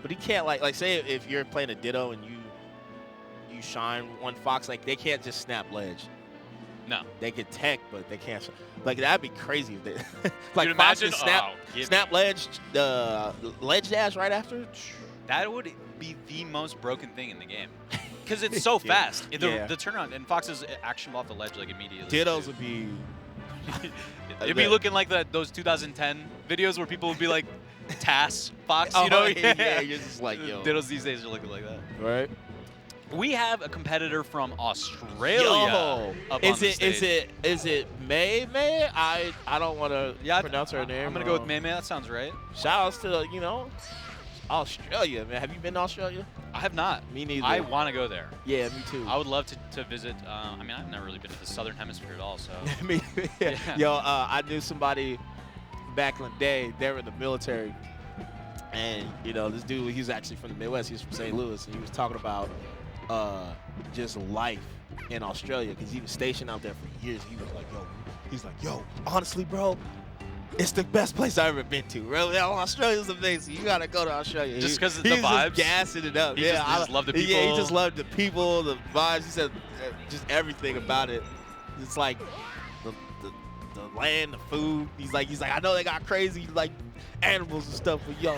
but he can't like say if you're playing a Ditto and you shine one Fox, like they can't just snap ledge. no. They can tech, but they can't. Like that'd be crazy if they like Dude, Fox imagine can snap give snap me- ledge ledge dash right after. That would be the most broken thing in the game. Because it's so Yeah. fast. Yeah. The turnaround, and Fox's action off the ledge like immediately. Dittos would be. It'd be looking like those 2010 videos where people would be like, TAS Fox, Oh, you know? yeah, you're just like, yo. Dittos these days are looking like that. Right. We have a competitor from Australia. Yo, up is on the it stage. is it May? I don't want to pronounce her name. I'm gonna go with May May. That sounds right. Shout outs to Australia, man. Have you been to Australia? I have not. Me neither. I want to go there. Yeah, me too. I would love to visit. I mean, I've never really been to the southern hemisphere at all. So Me- Yeah. Yo, I knew somebody back in the day. They were in the military, and this dude. He's actually from the Midwest. He's from St. Louis, and he was talking about just life in Australia because he was stationed out there for years. He's like, yo, honestly, bro, it's the best place I've ever been to. Really, Australia's amazing. You gotta go to Australia. Just 'cause of He the was just vibes? gassing it up. He Yeah, just loved the Yeah, he people? just loved the people, the vibes. He said just everything about it. It's like the land, the food. He's like, I know they got crazy like animals and stuff, but yo,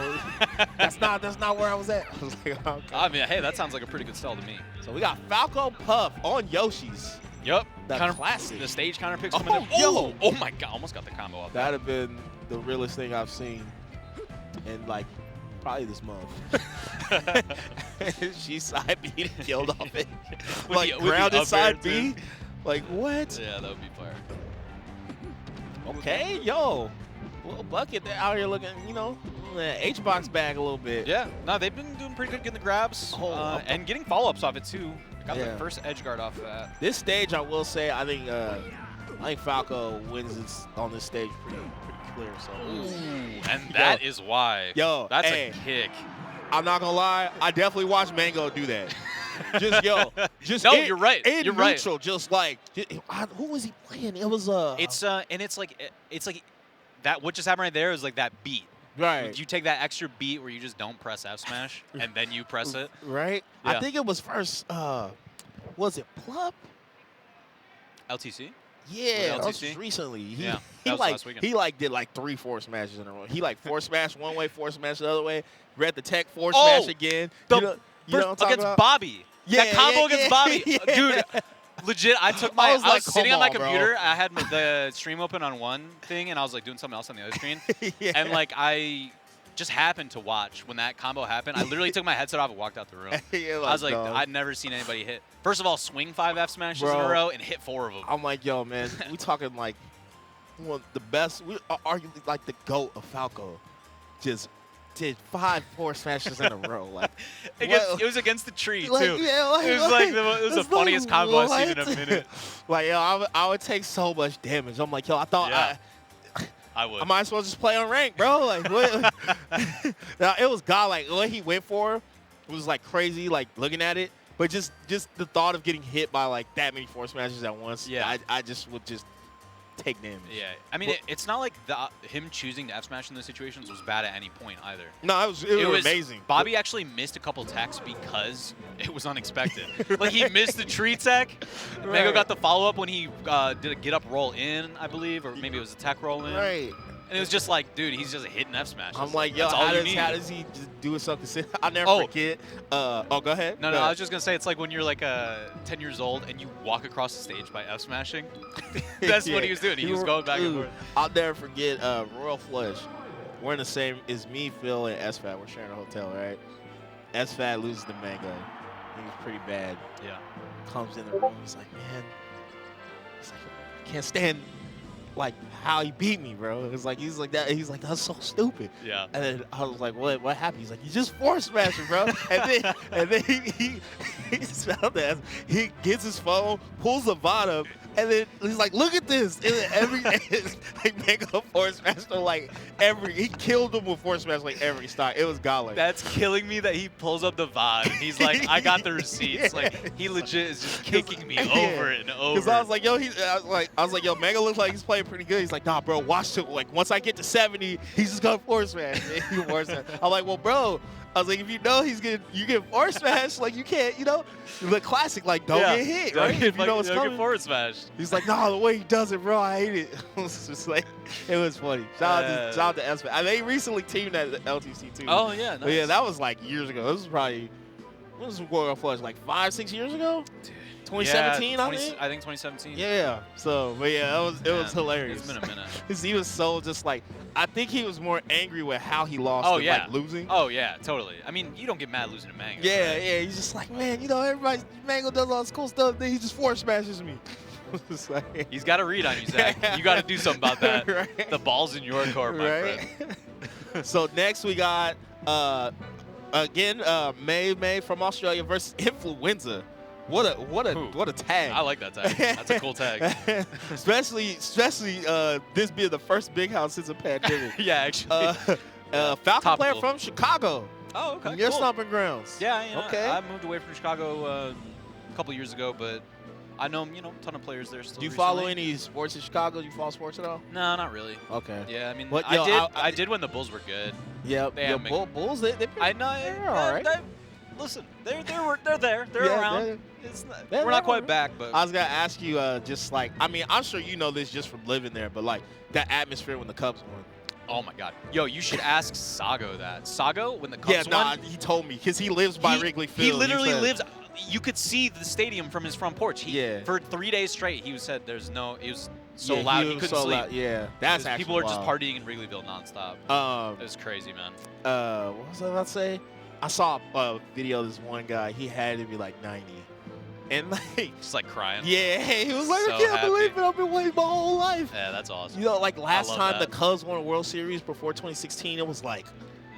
that's not where I was at. I was like, okay. I mean, hey, that sounds like a pretty good stall to me. So we got Falco Puff on Yoshi's. Yep. The Counter- classic. The stage counter picks Oh, coming in. yo. Oh my god, almost got the combo off. That'd have been the realest thing I've seen in like probably this month. She side beat and killed off it. With Like the- with the grounded up side air, too. B. Like what? Yeah, that would be fire. Okay, yo. Little bucket, they're out here looking, H-box bag a little bit. Yeah, no, they've been doing pretty good getting the grabs and getting follow-ups off it too. Got the Yeah. first edge guard off of that. This stage, I will say, I think Falco wins this on this stage pretty clear. So And that is why. Yo, That's hey. a kick. I'm not gonna lie, I definitely watched Mango do that. Just No, in- you're right. In You're right. neutral, just like who was he playing? It was It's and it's like that. What just happened right there is like that beat. right, You take that extra beat where you just don't press F smash and then you press it. right. Yeah. I think it was first. Was it Plup? LTC. Yeah, that was LTC? just recently. Yeah, he that was like last weekend. he like did like 3 force smashes in a row. He like force smash one way, force smash the other way. Read the tech force Oh, smash again. The you know what I'm talking against about? Bobby. Yeah, that combo yeah, against yeah, Bobby. yeah. Dude, legit, I took I I was was like, sitting come on my on, bro. computer. I had the stream open on one thing, and I was like doing something else on the other screen. Yeah. And like I just happened to watch when that combo happened. I literally took my headset off and walked out the room. Yeah, I was like, dog. I'd never seen anybody hit. First of all, swing 5 F smashes in a Bro. row and hit 4 of them. I'm like, yo, man, we talking like one of the best. We are arguably like the GOAT of Falco. Just did 5 force smashes in a row. Like, It was against the tree like, too. yeah, like, It was like it was the it's funniest like, combo I've seen in a what? minute. Like, yo, I would take so much damage. I'm like, yo, I thought Yeah. I would. I might as well just play on rank, bro. Like, what? Now, it was God. Like, what he went for was like crazy. Like looking at it, but just the thought of getting hit by like that many force smashes at once. Yeah. I just would just take damage. Yeah, I mean, it's not like him choosing to F smash in those situations was bad at any point either. No, it was amazing. Bobby actually missed a couple techs because it was unexpected. Like he missed the tree tech. Mango Right. got the follow up when he did a get up roll in, I believe, or maybe it was a tech roll in. Right. And it was just like, dude, he's just hitting F smashes. I'm like, yo, that's all you need. how does he just do something? I'll never Oh. forget. Go ahead. No, Go I ahead. was just gonna say it's like when you're like 10 years old and you walk across the stage by F smashing. That's what he was doing. He was going back and forth. I'll never forget Royal Flush. We're in the same, is me, Phil, and SFAT. We're sharing a hotel, right? SFAT loses to Mango. He was pretty bad. Yeah. Comes in the room, he's like, man, I can't stand like how he beat me, bro. It's like he's like that. He's like, that's so stupid. Yeah. And then I was like, what happened? He's like, you just force smashing, bro. and then he smelled that. He gets his phone, pulls the bottom, and then he's like, look at this. And then like Mango force smashed him like he killed him with force smash like every start. It was godlike. That's killing me that he pulls up the VOD and he's like, I got the receipts. Yeah. Like, he legit is just kicking me Yeah. over and over. Because I was like, yo, I was like, yo, Mango looks like he's playing pretty good. He's like, nah, bro, watch it. Like, once I get to 70, he's just gonna force smash. He force smash. I'm like, well, bro, I was like, if you know you get force smash, like you can't, the classic, like don't get hit, Don't right? get If you know what's don't get coming. forward smash. He's like, nah, the way he does it, bro, I hate it. It was just like, it was funny. Shout out to SFAT. I mean, they recently teamed at LTC too. Oh, yeah, nice. But yeah, that was like years ago. This was probably, when was Royal Flush? Like 5-6 years ago? Dude. 2017, Yeah, I think. I think 2017. Yeah. So, but yeah, it was hilarious. It's been a minute. Because he was so just like, I think he was more angry with how he lost Oh, than yeah. like losing. Oh, yeah, totally. I mean, you don't get mad losing to Mango. Yeah, right? yeah. He's just like, man, everybody, Mango does all this cool stuff, then he just force smashes me. It's like, He's got a read on you, Zach. You got to do something about that. Right. The ball's in your court, my right? friend. So next we got, again, May from Australia versus Influenza. What a tag. I like that tag. That's a cool tag. especially this being the first big house since a pandemic. Yeah, actually. Falcon player Topical. from Chicago. Oh, okay. From your cool. stomping grounds. Yeah, you know, Okay. I moved away from Chicago a couple years ago, but I know, a ton of players there still. Do you follow recently. any sports in Chicago? Do you follow sports at all? No, not really. Okay. Yeah, I mean, But, yo, I did when the Bulls were good. Yeah. They The have me. Bulls, they I know. They're all right. Listen, they're there. They're Yeah, around. It's not, they're we're not quite around. back, but I was gonna ask you, just like, I mean, I'm sure you know this just from living there, but like that atmosphere when the Cubs won. oh my God, yo, you should ask Sago that. Sago, when the Yeah, Cubs nah, won, he told me because he lives by Wrigley Field. He literally said- lives. You could see the stadium from his front porch. Yeah. For 3 days straight, he said it was so Yeah, loud he was couldn't so sleep. loud. Yeah, that's actually People are just wild. partying in Wrigleyville nonstop. It was crazy, man. What was I about to say? I saw a video of this one guy. He had to be like 90, and like, Just like crying. yeah, he was like, So I can't happy. believe it. I've been waiting my whole life. Yeah, that's awesome. You know, like last love time that. the Cubs won a World Series before 2016, it was like,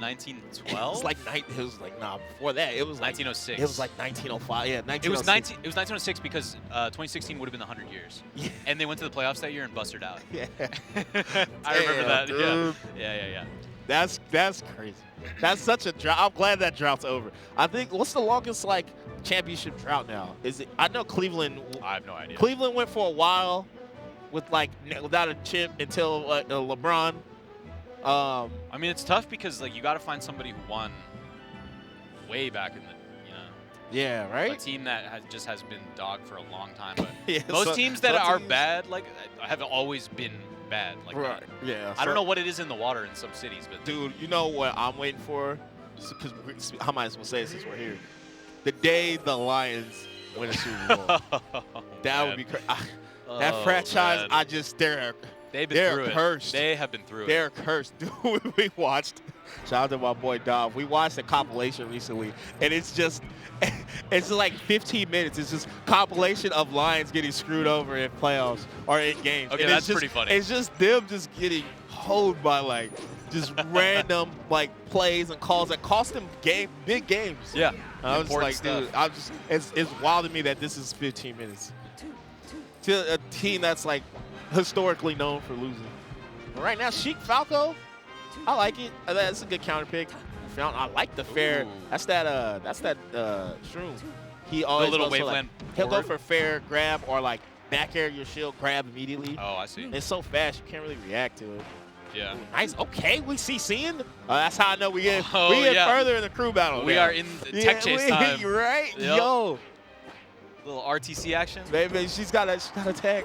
1912. it was like nah. Before that, it was like 1906. It was like 1905. Yeah, 1906. It was 19. It was 1906 because 2016 would have been the 100 years, Yeah. and they went to the playoffs that year and busted out. Yeah. I remember Damn, that. dude. Yeah. That's crazy. That's such a drought. I'm glad that drought's over. I think what's the longest like championship drought now? Is it? I know Cleveland. I have no idea. Cleveland went for a while with like without a chip until LeBron. I mean, it's tough because like you got to find somebody who won way back in the, Yeah, a right. team that has been dogged for a long time. But Yeah, most teams that some are teams- bad like have always been bad. Like Right. Yeah. I don't know what it is in the water in some cities, but Dude, you know what I'm waiting for? Because I might as well say it since we're here. The day the Lions win a Super Bowl. That would be crazy. That franchise, they've been they're through cursed. it. They have been through They're it. cursed. Dude, we watched, shout out to my boy Dom, we watched a compilation recently, and it's just like 15 minutes. It's just compilation of Lions getting screwed over in playoffs or in games. Okay, And that's it's just, pretty funny. It's just them just getting hoed by like just random like plays and calls that cost them big games. Yeah. I was Important like, stuff. dude, it's wild to me that this is 15 minutes. To a team that's like historically known for losing. But right now, Sheik Falco, I like it. That's a good counter pick. I like the fair. Ooh. That's that Shroom. He always little goes for, waveland he'll go forward? for fair grab or like back air your shield grab immediately. Oh, I see. It's so fast you can't really react to it. Yeah. Ooh, nice. Okay, we see seeing. That's how I know we get Oh, yeah. further in the crew battle. We now. are in the tech chase time. Right? Yep. Yo, Little RTC action. baby, she's got a tag.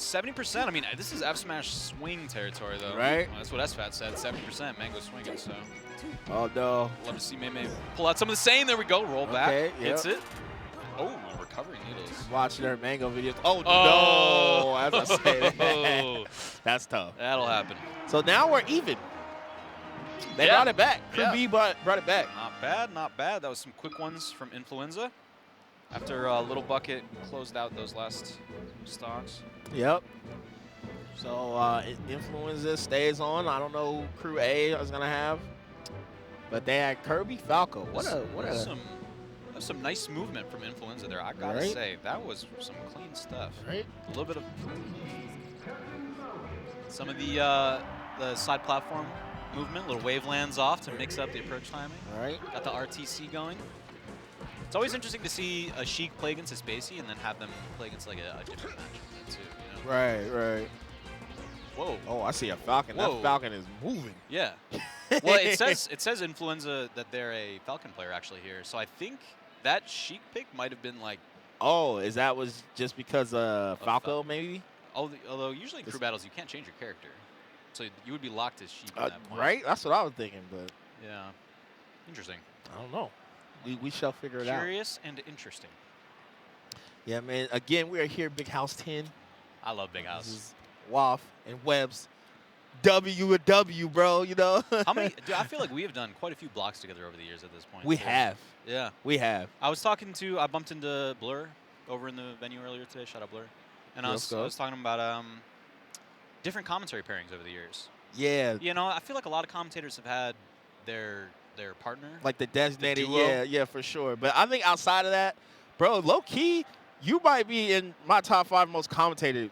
70%. I mean, this is F Smash swing territory, though. Right. Well, that's what SFAT said. 70% Mango swinging. So Oh no. love to see Mei pull out some of the same. There we go. Roll back. Okay, Hits it. Oh, recovering needles. Watching their Mango videos. Oh, Oh. no. As I say that. That's tough. That'll happen. So now we're even. They Yeah. brought it back. Crew Yeah. B brought it back. Not bad, not bad. That was some quick ones from Influenza. After Little Bucket closed out those last stocks. Yep. So Influenza stays on. I don't know who Crew A is gonna have, but they had Kirby Falco. That's some nice movement from Influenza there. I gotta Right? say that was some clean stuff. Right? A little bit of some of the side platform movement, little wave lands off to mix up the approach timing. All right. Got the RTC going. It's always interesting to see a Sheik play against a Spacey and then have them play against like a different matchup too. You know? Right. Whoa. Oh, I see a Falcon. Whoa. That Falcon is moving. Yeah. Well, it says Influenza that they're a Falcon player actually here. So I think that Sheik pick might have been like. Oh, was just because Falco maybe? Although usually in crew battles you can't change your character, so you would be locked as Sheik at that point. Right? That's what I was thinking, but Yeah. Interesting. I don't know. We shall figure it out. Curious and interesting. Yeah, man. Again, we are here, Big House 10. I love Big This House. is Waff and Webbs. W and W, bro. You know. How many? Dude, I feel like we have done quite a few blocks together over the years at this point. We too. have. Yeah. We have. I bumped into Blur over in the venue earlier today. Shout out Blur. And I was talking about different commentary pairings over the years. Yeah. You know, I feel like a lot of commentators have had their partner. Like the designated. duo? Yeah, for sure. But I think outside of that, bro, low key, you might be in my top 5 most commentated.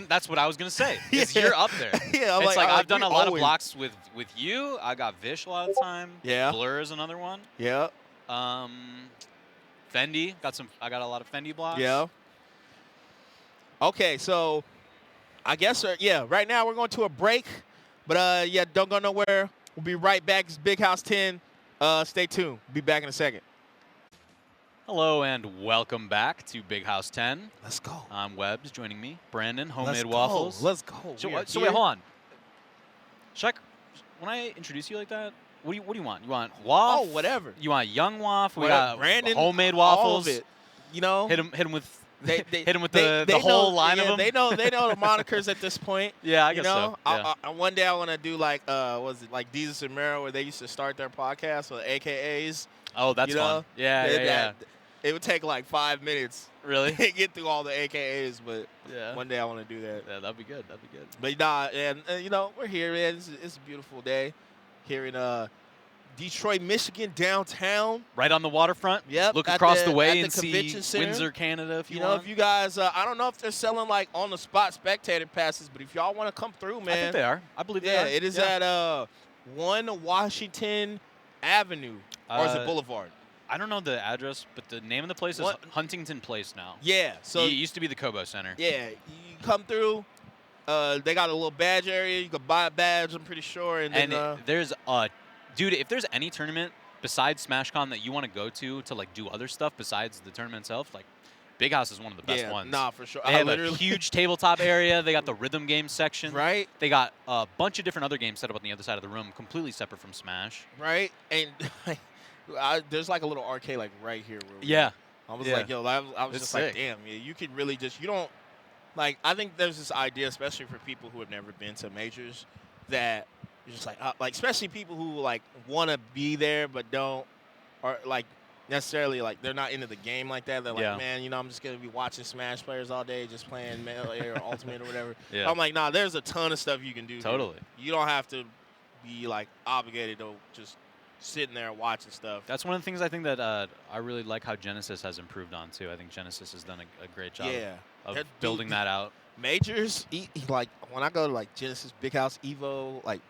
That's what I was gonna say. Is you're up there. Yeah, It's like I've done we a lot of always- blocks with you. I got Vish a lot of the time. Yeah. Blur is another one. Yeah. Fendi I got a lot of Fendi blocks. Yeah. Okay, so I guess right now we're going to a break, but don't go nowhere. We'll be right back. It's Big House 10. Stay tuned. Be back in a second. Hello and welcome back to Big House 10. Let's go. I'm Webbs, joining me. Brandon, Homemade Let's go. Waffles. Let's go. So We are wait, here. hold on. When I introduce you like that, what do you want? You want Waff? Oh, whatever. You want Young Waff? We Whatever. got Brandon, Homemade all Waffles. of it. You know, Hit him with they hit him with the whole line of them. They know the monikers at this point. Yeah, I You guess know, so. Yeah. one day I want to do like was it like Jesus and Mero where they used to start their podcast with AKAs. Oh, that's you know, fun. Yeah. It would take like 5 minutes Really? to get through all the AKAs, but Yeah. one day I want to do that. Yeah, that'd be good. That'd be good. But nah, and you know, we're here, man. It's a beautiful day here in Detroit, Michigan, downtown. Right on the waterfront. Yep, Look at across the- the at way the and see convention center. Windsor, Canada. If you You know, want. if you guys, I don't know if they're selling like on the spot spectator passes, but if y'all want to come through, man, I think they are. I believe they yeah, are. it is at 1 Washington Avenue, or is it Boulevard? I don't know the address, but the name of the place What? is Huntington Place now. Yeah, so It used to be the Kobo Center. yeah, you come through. They got a little badge area. You can buy a badge, I'm pretty sure, and then And there's dude, if there's any tournament besides SmashCon that you want to go to like do other stuff besides the tournament itself, like Big House is one of the best yeah, ones. nah, for sure. They I have a literally huge tabletop area. They got the rhythm game section. right, They got a bunch of different other games set up on the other side of the room, completely separate from Smash. right, and there's like a little arcade like right here. Where we Yeah. I was Yeah. like, yo, I was It's just sick. like, damn, yeah, you could really just, you don't, like, I think there's this idea, especially for people who have never been to majors, that you're just like, especially people who, like, want to be there but don't, or, like, necessarily, like, they're not into the game like that. They're like, Yeah. man, you know, I'm just going to be watching Smash players all day, just playing Melee or Ultimate or whatever. Yeah. I'm like, nah, there's a ton of stuff you can do. here. Totally. You don't have to be, like, obligated to just sitting there watching stuff. That's one of the things I think that I really like how Genesis has improved on too. I think Genesis has done a great job Yeah. of That building dude- that out. Majors, like when I go to like Genesis, Big House, Evo, like,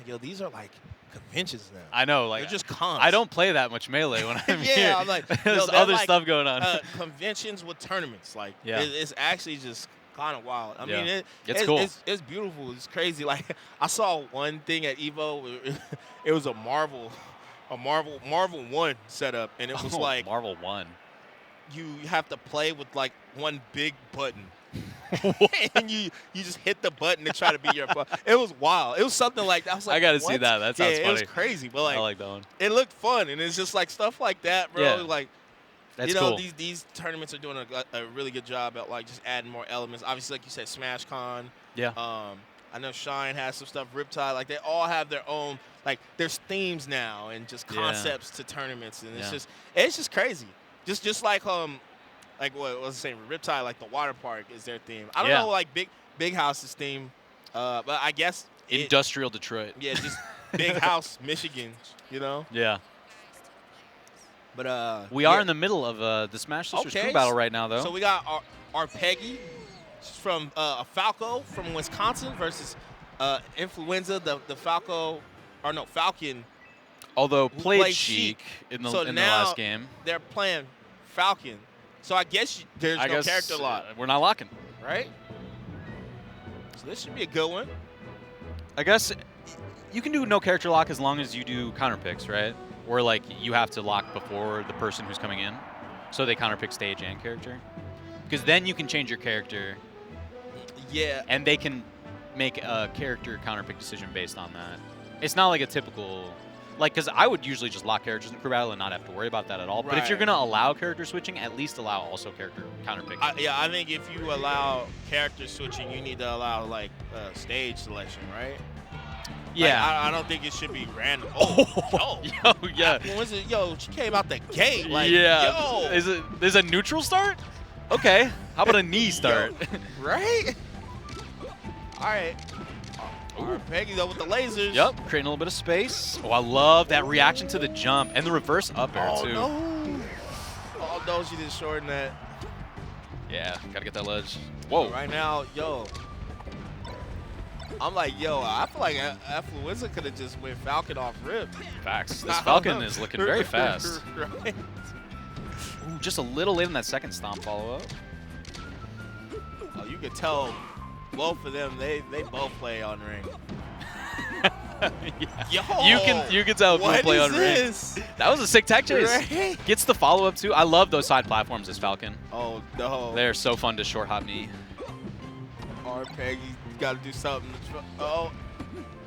yo, these are like conventions now. I know, like They're just cons. I don't play that much Melee when I'm Yeah, here. I'm like, there's yo, they're other like, stuff going on. Conventions with tournaments, like, Yeah. it's actually just kind of wild. I Yeah. mean, It's cool. It's beautiful. It's crazy. Like, I saw one thing at Evo. It was a Marvel 1 setup, and it was Oh, like Marvel 1. you have to play with like one big button. and you just hit the button to try to beat your opponent. It was wild. It was something like that. I was like, I gotta see what? that. That sounds yeah, funny. it was crazy, but I like that one. it looked fun, and it's just like stuff like that, bro. Yeah. Like, That's you know, cool. these tournaments are doing a really good job at like just adding more elements. Obviously, like you said, SmashCon. Yeah. I know Shine has some stuff. Riptide, like they all have their own. Like there's themes now and just Yeah. concepts to tournaments, and Yeah. it's just crazy. Just like what was I saying? Riptide, like the water park is their theme. I don't Yeah. know like Big House's theme, but I guess Industrial Detroit. yeah, just Big House, Michigan. You know, Yeah. but We are in the middle of the Smash Sisters Okay, crew battle right now, though. So we got our Peggy from Falco from Wisconsin versus Influenza, the Falco, or no, Falcon. Although who played played Sheik in the So in the now last game. They're playing Falcon. So I guess there's I no guess character lock, we're not locking. right? So this should be a good one. I guess you can do no character lock as long as you do counter picks, right? Or like you have to lock before the person who's coming in, so they counter pick stage and character. Because then you can change your character, Yeah. and they can make a character counter pick decision based on that. It's not like a typical, like, because I would usually just lock characters in crew battle and not have to worry about that at all. But if you're Right. gonna allow character switching, at least allow also character counter picking. I think if you allow character switching, you need to allow like stage selection, right? yeah. Like, I don't think it should be random. Oh, yo. Yo, yeah. Yo, she came out the gate. Like, yeah. yo. There's a neutral start? Okay. How about a knee start? Right? All right. Peggy, though, with the lasers. Yep, creating a little bit of space. Oh, I love that reaction to the jump and the reverse up air, Oh, too. no. Oh, no, she did shorten that. Yeah, gotta get that ledge. Whoa. Right now, yo. I'm like, yo, I feel like Affluenza could have just went Falcon off rip. Facts. I This don't Falcon know. is looking very fast. Right? Ooh, just a little late on that second stomp follow-up. Oh, you could tell both of them, they both play on ring. Yeah. Yo, You can tell if you what play is on ring. this? That was a sick tech chase. Right? Gets the follow-up, too. I love those side platforms as Falcon. Oh, no. They're so fun to short hop knee. Or Peggy, you got to do something. Oh,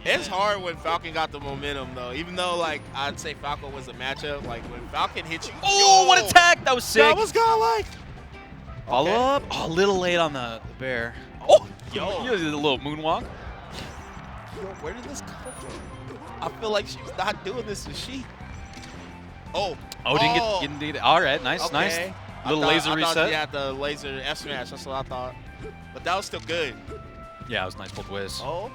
it's hard when Falcon got the momentum, though. Even though, like, I'd say Falcon was a matchup. Like, when Falcon hit you. Oh, yo, what a tech! That was sick. That was godlike. Follow Okay. up. Oh, a little late on the bear. Oh, yo. You did a little moonwalk. Yo, where did this come from? I feel like she was not doing this with she. Oh. Oh, didn't get all right, nice, Okay. nice. I Little thought- laser I reset. thought you had the laser F smash. That's what I thought. But that was still good. Yeah, it was nice both ways. Oh.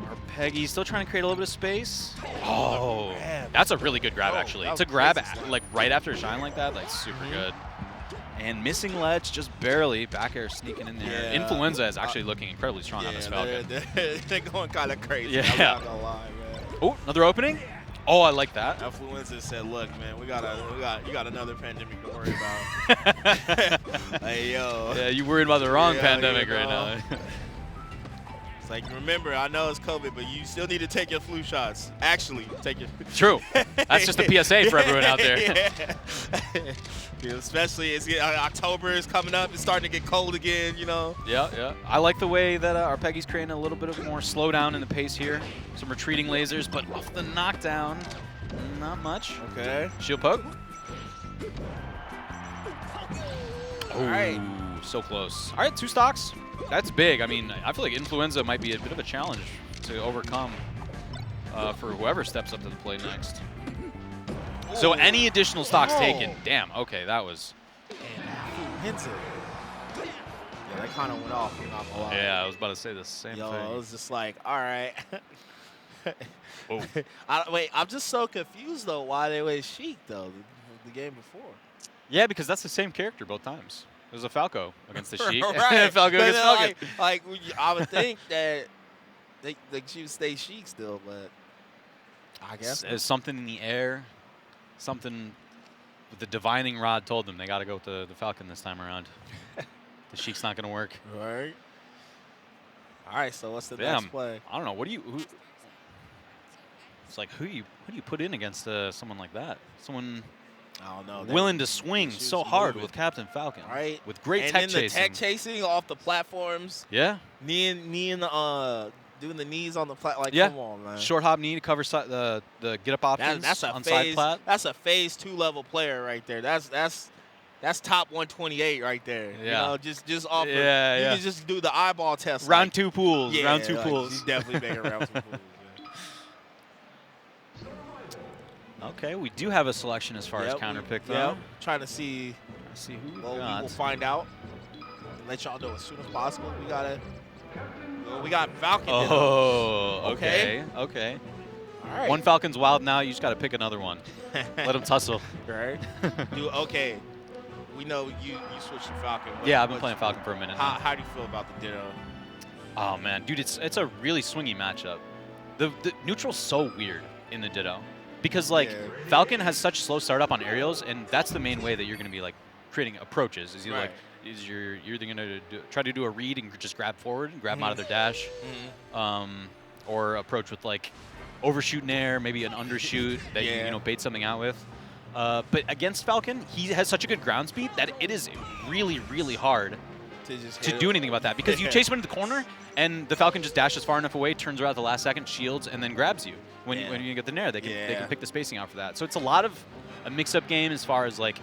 Our Peggy still trying to create a little bit of space. Oh, grab. That's a really good grab, Oh, actually. that To was grab crazy stuff. like right after a shine like that, like super good. And missing ledge just barely. Back air sneaking in there. Yeah. Influenza is actually looking incredibly strong on this Falcon. They're going kind of crazy. Yeah. I'm not gonna lie, man. Oh, another opening. Oh, I like that. Affluenza said, "Look, man, you got another pandemic to worry about." Hey, yo. Yeah, you worried about the wrong Yeah, pandemic you right know. now. It's like, remember, I know it's COVID, but you still need to take your flu shots. Actually, take your. True. That's just a PSA for everyone out there. Yeah. Yeah, especially October is coming up. It's starting to get cold again. You know. Yeah, yeah. I like the way that our Peggy's creating a little bit of more slowdown in the pace here. Some retreating lasers, but off the knockdown, not much. Okay. Shield poke. All right. Ooh, so close. All right, 2 stocks. That's big. I mean, I feel like Influenza might be a bit of a challenge to overcome for whoever steps up to the plate next. So any additional stocks taken. Damn, okay, that was... Influenza. Yeah, that kind of went off. I'm not gonna lie. Yeah, I was about to say the same Yo, thing. it was just like, all right. Oh. Wait, I'm just so confused though. Why they went Sheik though? The game before. Yeah, because that's the same character both times. It was a Falco against the Sheik. Right. Falco But against then, Falcon. Like I would think that she would stay Sheik still, but I guess. There's something in the air, something with the divining rod told them they got to go with the Falcon this time around. The Sheik's not going to work. Right. All right. So what's the Damn. next play? I don't know. It's like who do you put in against someone like that? Someone I don't know. willing to swing Shoes so hard moving. with Captain Falcon. Right. With great and tech then chasing. the tech chasing off the platforms. Yeah. Doing the knees on the like Yeah. come on, man. Short hop knee to cover the get up options That's a on side phase. plat. That's a phase 2 level player right there. That's top 128 right there. Yeah. You know, just off. Yeah, you yeah. can just do the eyeball test. Round like, 2 pools. yeah, round 2 like, pools. He's definitely making round 2 pools. Okay, we do have a selection as far as counter pick though. Yeah. Trying to see. Let's see who we Well, got. we will find out. And let y'all know as soon as possible. We got Falcon. Oh, Okay. okay. All right. One Falcon's wild now. You just got to pick another one. Let him tussle. Right. Okay. We know you switched to Falcon. Yeah, I've been playing Falcon for a minute. now. How do you feel about the Ditto? Oh man, dude, it's a really swingy matchup. The neutral's so weird in the Ditto because like Yeah. Falcon has such slow startup on aerials, and that's the main way that you're going to be like creating approaches. Is you Right. you're either going to try to do a read and just grab forward and grab them out of their dash, or approach with like overshoot in air, maybe an undershoot that Yeah. you bait something out with. But against Falcon, he has such a good ground speed that it is really, really hard to do anything about that because you chase him into the corner and the Falcon just dashes far enough away, turns around at the last second, shields, and then grabs you. When you get the nair, they can pick the spacing out for that. So it's a lot of a mix-up game as far as like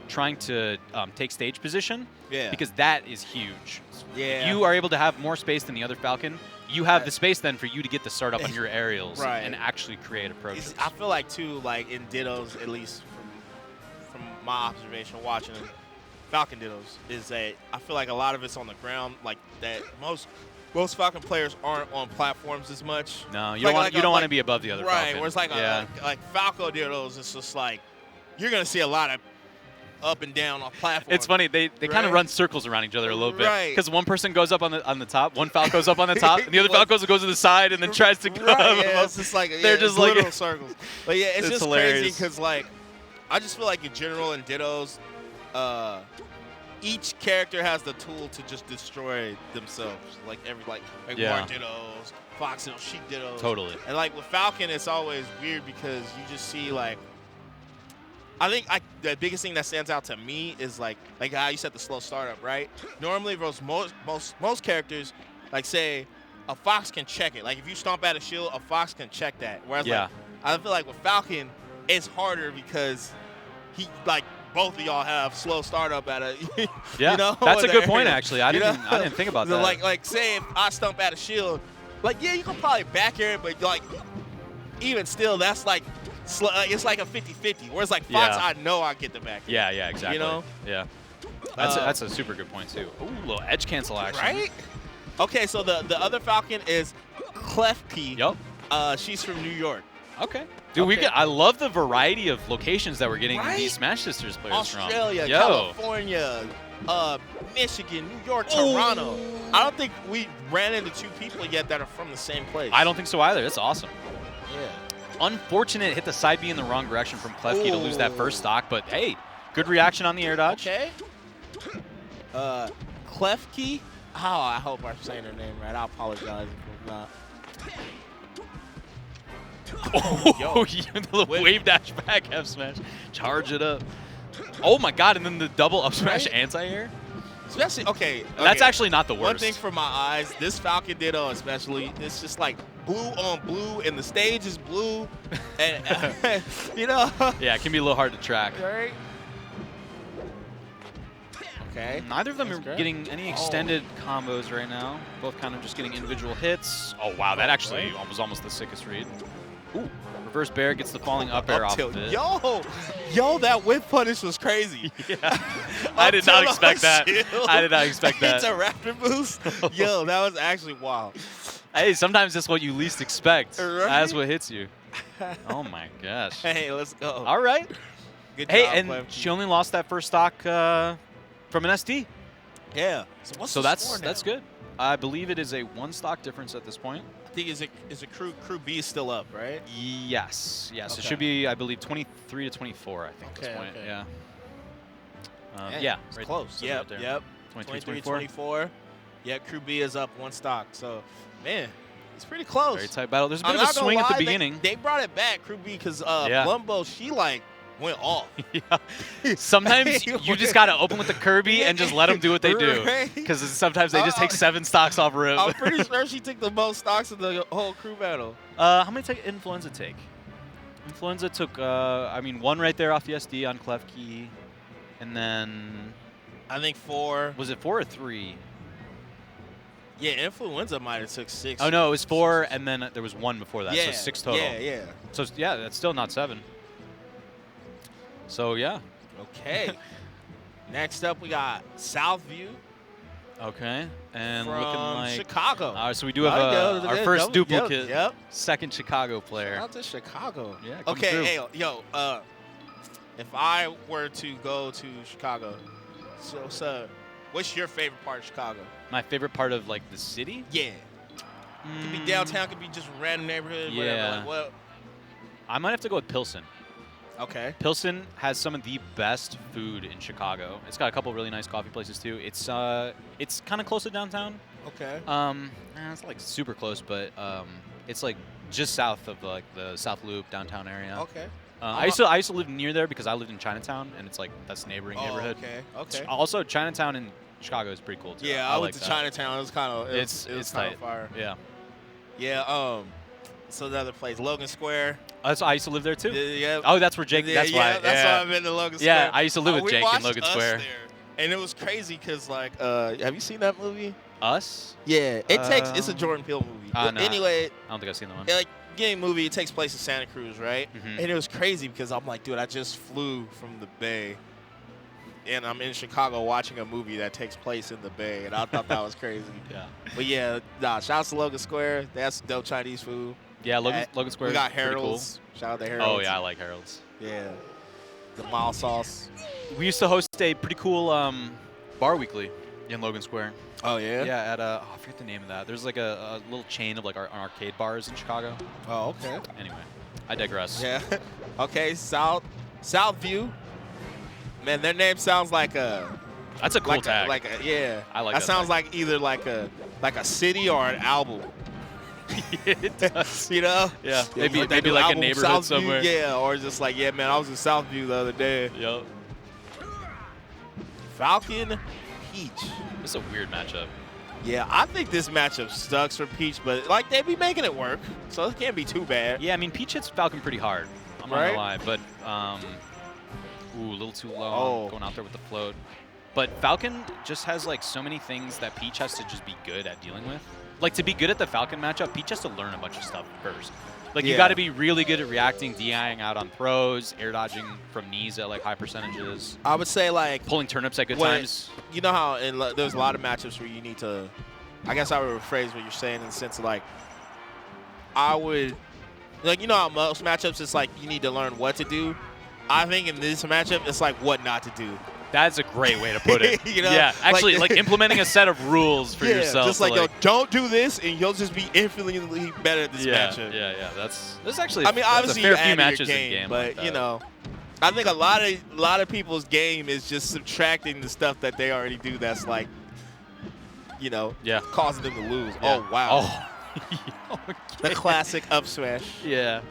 trying to take stage position. Yeah. Because that is huge. Yeah. You are able to have more space than the other Falcon. You have the space then for you to get the startup on your aerials Right. and actually create approaches. I feel like too, like in Dittos, at least from my observation watching Falcon Dittos, is that I feel like a lot of it's on the ground. Like that most Falcon players aren't on platforms as much. No, you don't want to be above the other Right. Falcon. Where it's like like Falco Dittos, it's just like you're gonna see a lot of up and down on platforms. It's funny, they kind Right? of run circles around each other a little bit. Right. Because one person goes up on the top, one Falco's up on the top, and the other Falco goes to the side and then tries to go Right, up. yeah, it's just like They're it's just like little circles. But yeah, it's It's just hilarious. crazy because like I just feel like in general in Dittos, each character has the tool to just destroy themselves. Like Yeah. War Dittos, Fox Dittos, Sheik Dittos. Totally. And like with Falcon, it's always weird because you just see like. I think the biggest thing that stands out to me is like how you said the slow startup, right? Normally, most characters, like say, a Fox can check it. Like if you stomp out a shield, a Fox can check that. Whereas Yeah. like I feel like with Falcon, it's harder because he like both of y'all have slow startup at a. Yeah, you know, that's a with good the point aerial. actually. I You didn't know? think about that. Like say if I stump out a shield, like yeah, you can probably back air it, but like even still, that's like. It's like a 50-50. Whereas like Fox, Yeah. I know I get the back. Yeah, exactly. You know? Yeah. That's a super good point too. Ooh, little edge cancel action. Right? Okay, so the other Falcon is Klefki. Yup. She's from New York. Okay. Dude, Okay. I love the variety of locations that we're getting Right? these Smash Sisters players Australia, from. Yo. California, Michigan, New York, Toronto. I don't think we ran into two people yet that are from the same place. I don't think so either. That's awesome. Yeah. Unfortunate hit the side B in the wrong direction from Klefki to lose that first stock, but hey, good reaction on the air dodge. Okay. Klefki. Oh, I hope I'm saying her name right. I apologize if I'm not. Oh, the wave dash back F smash. Charge it up. Oh my god, and then the double up smash Right? anti-air. Especially, okay. That's actually not the worst. One thing for my eyes, this Falcon Ditto especially, it's just like blue on blue, and the stage is blue, and you know. Yeah, it can be a little hard to track. Right. Okay. Neither of them That's are great. getting any extended combos right now. Both kind of just getting individual hits. Oh wow, that actually was almost the sickest read. Ooh, reverse bear gets the falling up air off tilt. of it. Yo, that whip punish was crazy. Yeah. I did not Up tilt expect on that. shield. I did not expect that. It's a rapid boost. Yo, that was actually wild. Hey, sometimes that's what you least expect. Right? That's what hits you. Oh my gosh. Hey, let's go. All right. Good Hey, job, and Clef. she only lost that first stock from an SD. Yeah. So what's So the that's score now? that's good. I believe it is a one stock difference at this point. I think is it crew B is still up, right? Yes. Yes. It Okay. should be, I believe, 23 to 24. I think at Okay, this point. okay. Yeah. Yeah, It's it's right, close. says it Yep, right there. yep. 23, 24. Yeah, crew B is up one stock. So, man, it's pretty close. Very tight battle. There's a bit I'm of a not gonna swing at the lie, beginning. They brought it back, crew B, because Yeah. Blumbo, she like went off. Yeah. Sometimes you just got to open with the Kirby and just let them do what they do. Right. Because sometimes they just take 7 stocks off rip. I'm pretty sure she took the most stocks in the whole crew battle. How many did Influenza take? Influenza took, 1 right there off the SD on Klefki. And then, I think 4. was it 4 or 3? Yeah, Influenza might have took 6. Oh, no, it was 4, and then there was 1 before that, Yeah, so 6 total. Yeah. So, yeah, that's still not 7. So, yeah. Okay. Next up, we got Southview Okay, and from looking like Chicago. All right, so we do have our first duplicate, Yep. second Chicago player. Shout out to Chicago. Yeah, coming Okay, through. hey, yo, if I were to go to Chicago, so what's your favorite part of Chicago? My favorite part of like the city? Yeah. Could be downtown, could be just a random neighborhood, whatever. Yeah. Like, what? I might have to go with Pilsen. Okay. Pilsen has some of the best food in Chicago. It's got a couple really nice coffee places too. It's kind of close to downtown. Okay. It's like super close, but it's like just south of like the South Loop downtown area. Okay. I used to live near there because I lived in Chinatown, and it's like that's neighboring neighborhood. Okay. Also, Chinatown in Chicago is pretty cool too. Yeah, I went to Chinatown. It was kind of It's kind tight. of fire. Yeah. Yeah. So another place, Logan Square. I used to live there too. Yeah. Oh, that's where Jake. That's why. That's why I've been to Logan Square. Yeah, I used to live with We Jake in watched Logan Us Square. there, and it was crazy because like, have you seen that movie? Us? Yeah, it's a Jordan Peele movie. But no, anyway, I don't think I've seen the one. like game movie, it takes place in Santa Cruz, right? Mhm. And it was crazy because I'm like, dude, I just flew from the Bay, and I'm in Chicago watching a movie that takes place in the Bay, and I thought that was crazy. Yeah. But yeah, shout out to Logan Square. That's dope Chinese food. Yeah, Logan Square. We got is pretty cool. Harold's. Shout out to Harold's. Oh yeah, I like Harold's. Yeah. The mild sauce. We used to host a pretty cool bar weekly in Logan Square. Oh yeah. Yeah, at I forget the name of that. There's like a little chain of like arcade bars in Chicago. Oh okay. Anyway, I digress. Yeah. Okay. Southview. Man, their name sounds like a. That's a cool tag. Yeah. I like that. that Sounds tag. like either like a city or an album. It does. You know? Yeah. Yeah, Maybe that new like a album, neighborhood Southview, somewhere. Yeah, or just like, yeah, man, I was in Southview the other day. Yep. Falcon Peach. It's a weird matchup. Yeah, I think this matchup sucks for Peach, but like they be making it work, so it can't be too bad. Yeah, I mean Peach hits Falcon pretty hard. I'm not Right? gonna lie, but a little too low. Oh. Going out there with the float. But Falcon just has like so many things that Peach has to just be good at dealing with. Like to be good at the Falcon matchup, Peach has to learn a bunch of stuff first. Like you Yeah. got to be really good at reacting, DIing out on throws, air dodging from knees at like high percentages, I would say like, pulling turnips at good When- times. you know how there's a lot of matchups where you need to, I guess I would rephrase what you're saying in the sense of like, I would, like, you know how most matchups it's like you need to learn what to do. I think in this matchup it's like what not to do. That's a great way to put it. You know, yeah, actually, like- like implementing a set of rules for yourself. Just to, like, yo, don't do this, and you'll just be infinitely better at this yeah, matchup. yeah. That's actually. I mean, that's obviously, a fair you few add to your matches game, in game, but like that. you know, I think a lot of people's game is just subtracting the stuff that they already do. That's like, you know, Yeah. causing them to lose. Yeah. Oh wow, Oh. the classic up smash. Yeah.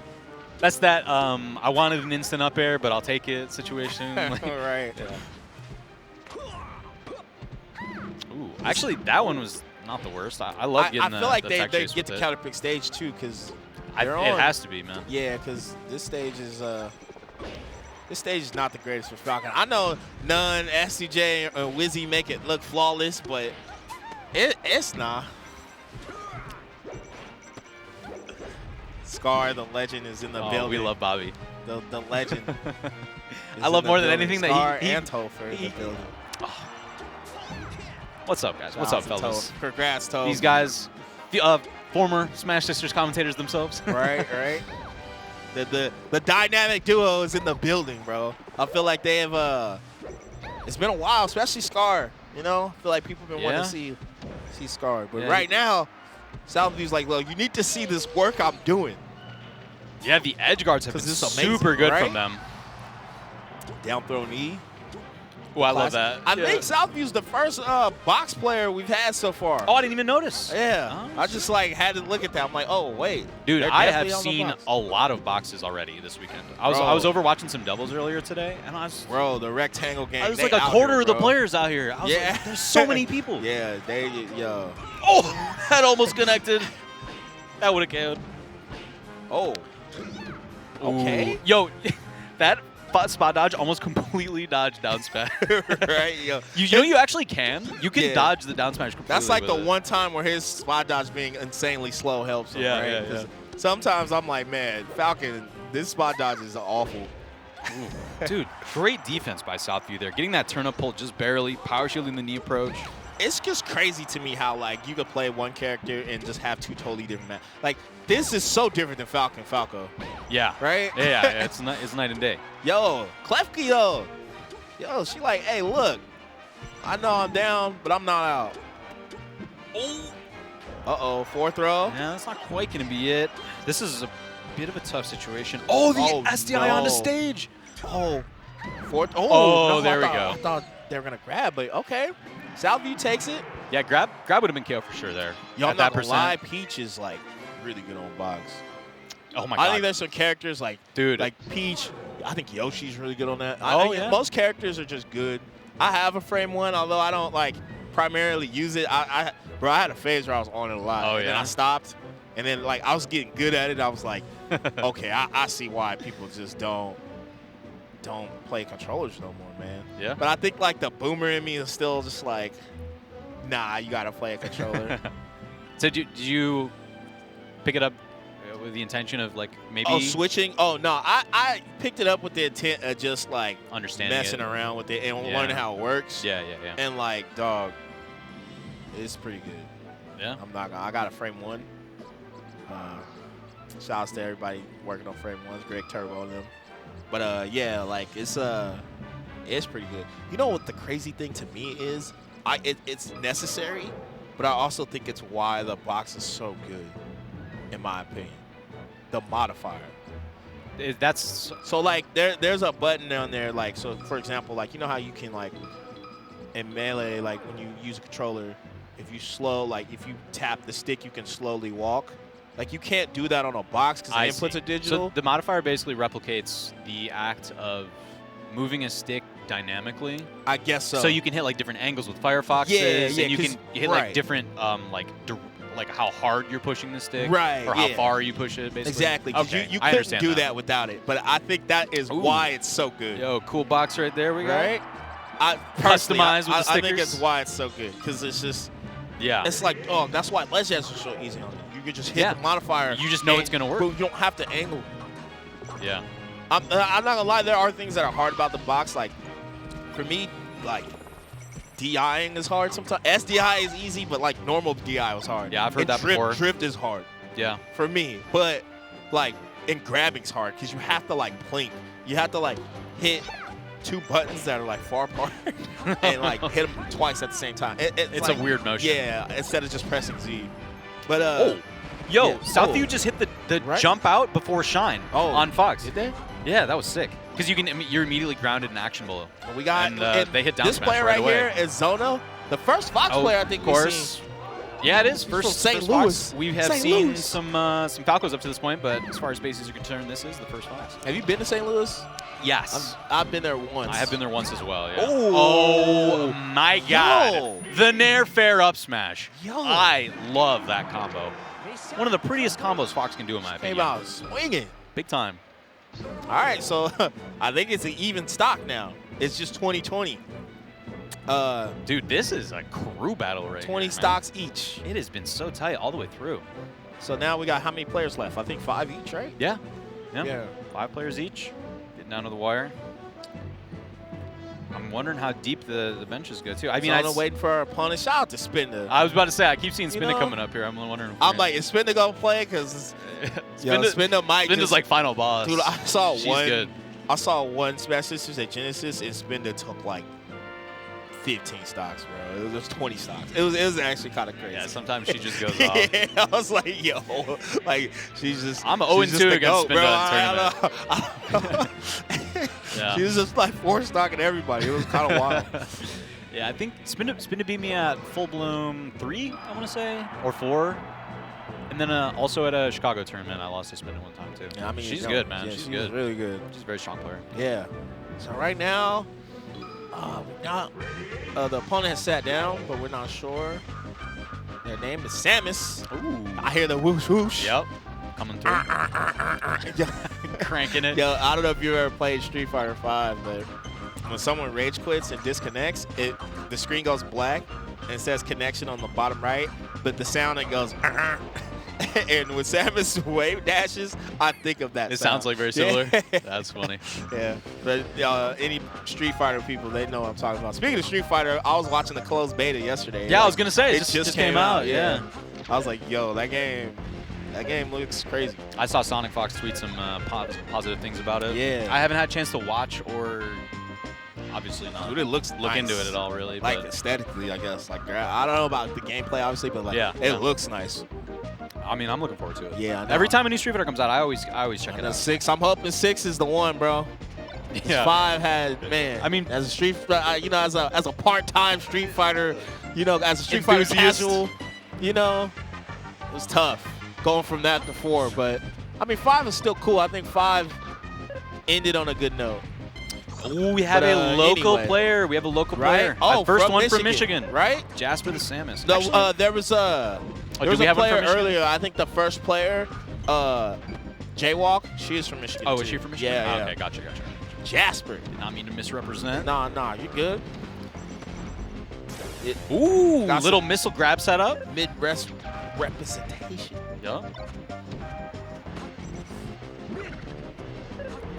That's that. I wanted an instant up air, but I'll take it situation. All Like, right. yeah. Ooh, actually, that one was not the worst. I love getting I feel like the they tech chase get to with counter pick stage too, because it. It has to be, man. yeah, because this stage is not the greatest for Falcon. I know none, SCJ, or Wizzy make it look flawless, but it's not. Scar, the legend, is in the Oh, building. we love Bobby. the legend. I love more than anything that Scar he and Topher in he- the building. What's up, guys? What's up, Shout out to fellas? Toph. Congrats, Toph. These guys, the former Smash Sisters commentators themselves. right. The dynamic duo is in the building, bro. I feel like they have it's been a while, especially Scar. You know, I feel like people have been wanting to see Scar, but Yeah. right now, Southview's like, look, you need to see this work I'm doing. Yeah, the edge guards have been 'Cause this is amazing, super good right? from them. Down throw knee. Oh, I love class. that. I Yeah. think Southview's the first box player we've had so far. Oh, I didn't even notice. Yeah, Oh, I just like had to look at that. I'm like, oh wait, dude, they're I have definitely on the seen box. a lot of boxes already this weekend. I Bro. was over watching some doubles earlier today, and I was the rectangle game. I was they like a out quarter here, of the bro. players out here. I was Yeah. like, there's so many people. Yeah, yo. Oh, that almost connected. That would have killed. Oh. Okay. Ooh. Yo, that spot dodge almost completely dodged down smash. Right, yo. You know you actually can. You can Yeah. dodge the down smash completely. That's like the with it. one time where his spot dodge being insanely slow helps him, Yeah, right? yeah, 'Cause sometimes I'm like, man, Falcon, this spot dodge is awful. Dude, great defense by Southview there. Getting that turnip pull just barely, power shielding the knee approach. It's just crazy to me how like you could play one character and just have two totally different matches. Like this is so different than Falco, Yeah. right? Yeah, it's night and day. Yo, Klefki though. Yo, she like, hey, look, I know I'm down, but I'm not out. Oh. Uh-oh, fourth row. Yeah, that's not quite going to be it. This is a bit of a tough situation. Oh, the Oh, SDI on the no. stage. Oh, fourth. Oh, Oh, no, there we I go. thought they were gonna grab, but okay. Southview takes it. Yeah, grab would have been KO for sure there. Yo, I'm At not that gonna lie, percent. Peach is like really good on box. Oh my I god. think there's some characters like Dude. Peach. I think Yoshi's really good on that. Oh, yeah. Most characters are just good. I have a frame one, although I don't like primarily use it. Bro, I had a phase where I was on it a lot. Oh, and then yeah? I stopped, and then like I was getting good at it. I was like, okay, I see why people just don't play controllers no more, man. Yeah. But I think like the boomer in me is still just like, nah, you gotta play a controller. So did you pick it up with the intention of like maybe Oh, switching? Oh no, I picked it up with the intent of just like understanding messing it? around with it and Yeah. learning how it works. Yeah. And like, dog, it's pretty good. Yeah. I'm not gonna. I got a frame one. Shouts to everybody working on frame ones, Greg Turbo and them. But yeah, like it's pretty good. You know what the crazy thing to me is? It's necessary, but I also think it's why the box is so good, in my opinion. The modifier. That's So like there's a button down there, like, so for example, like, you know how you can like in Melee, like when you use a controller, if you tap the stick, you can slowly walk. Like you can't do that on a box because the inputs are digital. So the modifier basically replicates the act of moving a stick dynamically. I guess so. So you can hit like different angles with Firefoxes. Yeah, and you 'cause- can hit right. like different like how hard you're pushing the stick, Right, or how yeah. far you push it. Basically, Exactly. 'Cause Okay, you I couldn't understand do that without it. But I think that is Ooh. why it's so good. Yo, cool box right there. We got. Right? I personally, Customized with the I think stickers? it's why it's so good because it's just. Yeah. It's like, oh, that's why Legends are so easy on it. You can just hit Yeah. the modifier. You just know and it's gonna work. boom, you don't have to angle. Yeah. I'm not gonna lie. There are things that are hard about the box. Like for me, like DIing is hard sometimes. SDI is easy, but like normal DI was hard. Yeah, I've heard And that before. Drift is hard Yeah. for me, but like and grabbing's hard because you have to like blink. You have to like hit two buttons that are like far apart and like hit them twice at the same time. It's like, a weird motion. Yeah, instead of just pressing Z. But Yo, yeah. Southview Oh. just hit the Right? jump out before Shine on Fox. Did they? Yeah, that was sick. Because you're immediately grounded and actionable. Well, we got And, they hit down this smash player right right away. here is Zona, the first Fox player I think of we've course. seen. Yeah, it is. from First St. first Louis. Fox. We have St. seen Louis. some Falcos up to this point, but as far as bases are concerned, this is the first Fox. Have you been to St. Louis? Yes. I've been there once. I have been there once as well, yeah. Oh. Oh my god. Yo. The Nair Fair up smash. Yo. I love that combo. One of the prettiest combos Fox can do in my opinion. Came out swinging. Big time. All right, so I think it's an even stock now. It's just 2020. Dude, this is a crew battle right 20 here, man. stocks each. It has been so tight all the way through. So now we got how many players left? I think 5 each, right? Yeah. Yeah. Yeah. 5 players each. Getting down to the wire. I'm wondering how deep the benches go, too. I mean, I'm waiting for our opponent. Shout out to Spinda. I was about to say, I keep seeing Spinda know, coming up here. I'm wondering. I'm like, is Spinda going to play? Because Spinda might Spinda's just, like final boss. Dude, I saw She's one. good. I saw one Smash Sisters at Genesis, and Spinda took like 15 stocks, bro. It was 20 stocks. It was actually kind of crazy. Yeah, sometimes she just goes off. Yeah, I was like, yo, like she's just. I'm a she's 0-2 just the against goat, bro. Spinda in I don't know. Yeah. She was just like four-stocking everybody. It was kind of wild. Yeah, I think Spin to beat me at Full Bloom 3, I want to say, or 4. And then also at a Chicago tournament, I lost to Spin one time, too. Yeah, I mean, she's good, man. Yeah, she's she's good. really good. She's a very strong player. Yeah. So right now, the opponent has sat down, but we're not sure. Their name is Samus. Ooh. I hear the whoosh whoosh. Yep. Coming through. Cranking it. Yo, I don't know if you ever played Street Fighter V, but when someone rage quits and disconnects, the screen goes black and it says connection on the bottom right, but the sound it goes. And when Samus wave dashes, I think of that. It sound. sounds like very similar. That's funny. Yeah, but any Street Fighter people, they know what I'm talking about. Speaking of Street Fighter, I was watching the closed beta yesterday. Yeah, I was gonna say it just came out. Yeah. I was like, yo, that game looks crazy. I saw Sonic Fox tweet some positive things about it. Yeah. I haven't had a chance to watch or obviously not. Dude, it looks look nice. into it at all, really. Like but aesthetically, I guess. Like I don't know about the gameplay, obviously, but like it looks nice. I mean, I'm looking forward to it. Yeah. I know. Every time a new Street Fighter comes out, I always check it out. 6. I'm hoping 6 is the one, bro. Yeah. 5 had, man. I mean, as a Street, as a part-time Street Fighter, as a Street Fighter casual, it was tough going from that to 4. But I mean, 5 is still cool. I think 5 ended on a good note. Ooh, we have a local player. We have a local player. Oh, first one from Michigan. Right? Jasper the Samus. No, Actually, there was a player earlier. I think the first player, Jaywalk, she is from Michigan. Oh, is she from Michigan? Yeah. Okay, gotcha. Jasper. Did not mean to misrepresent. Nah, you good? Ooh, little missile grab setup. Mid-breast representation. Yup.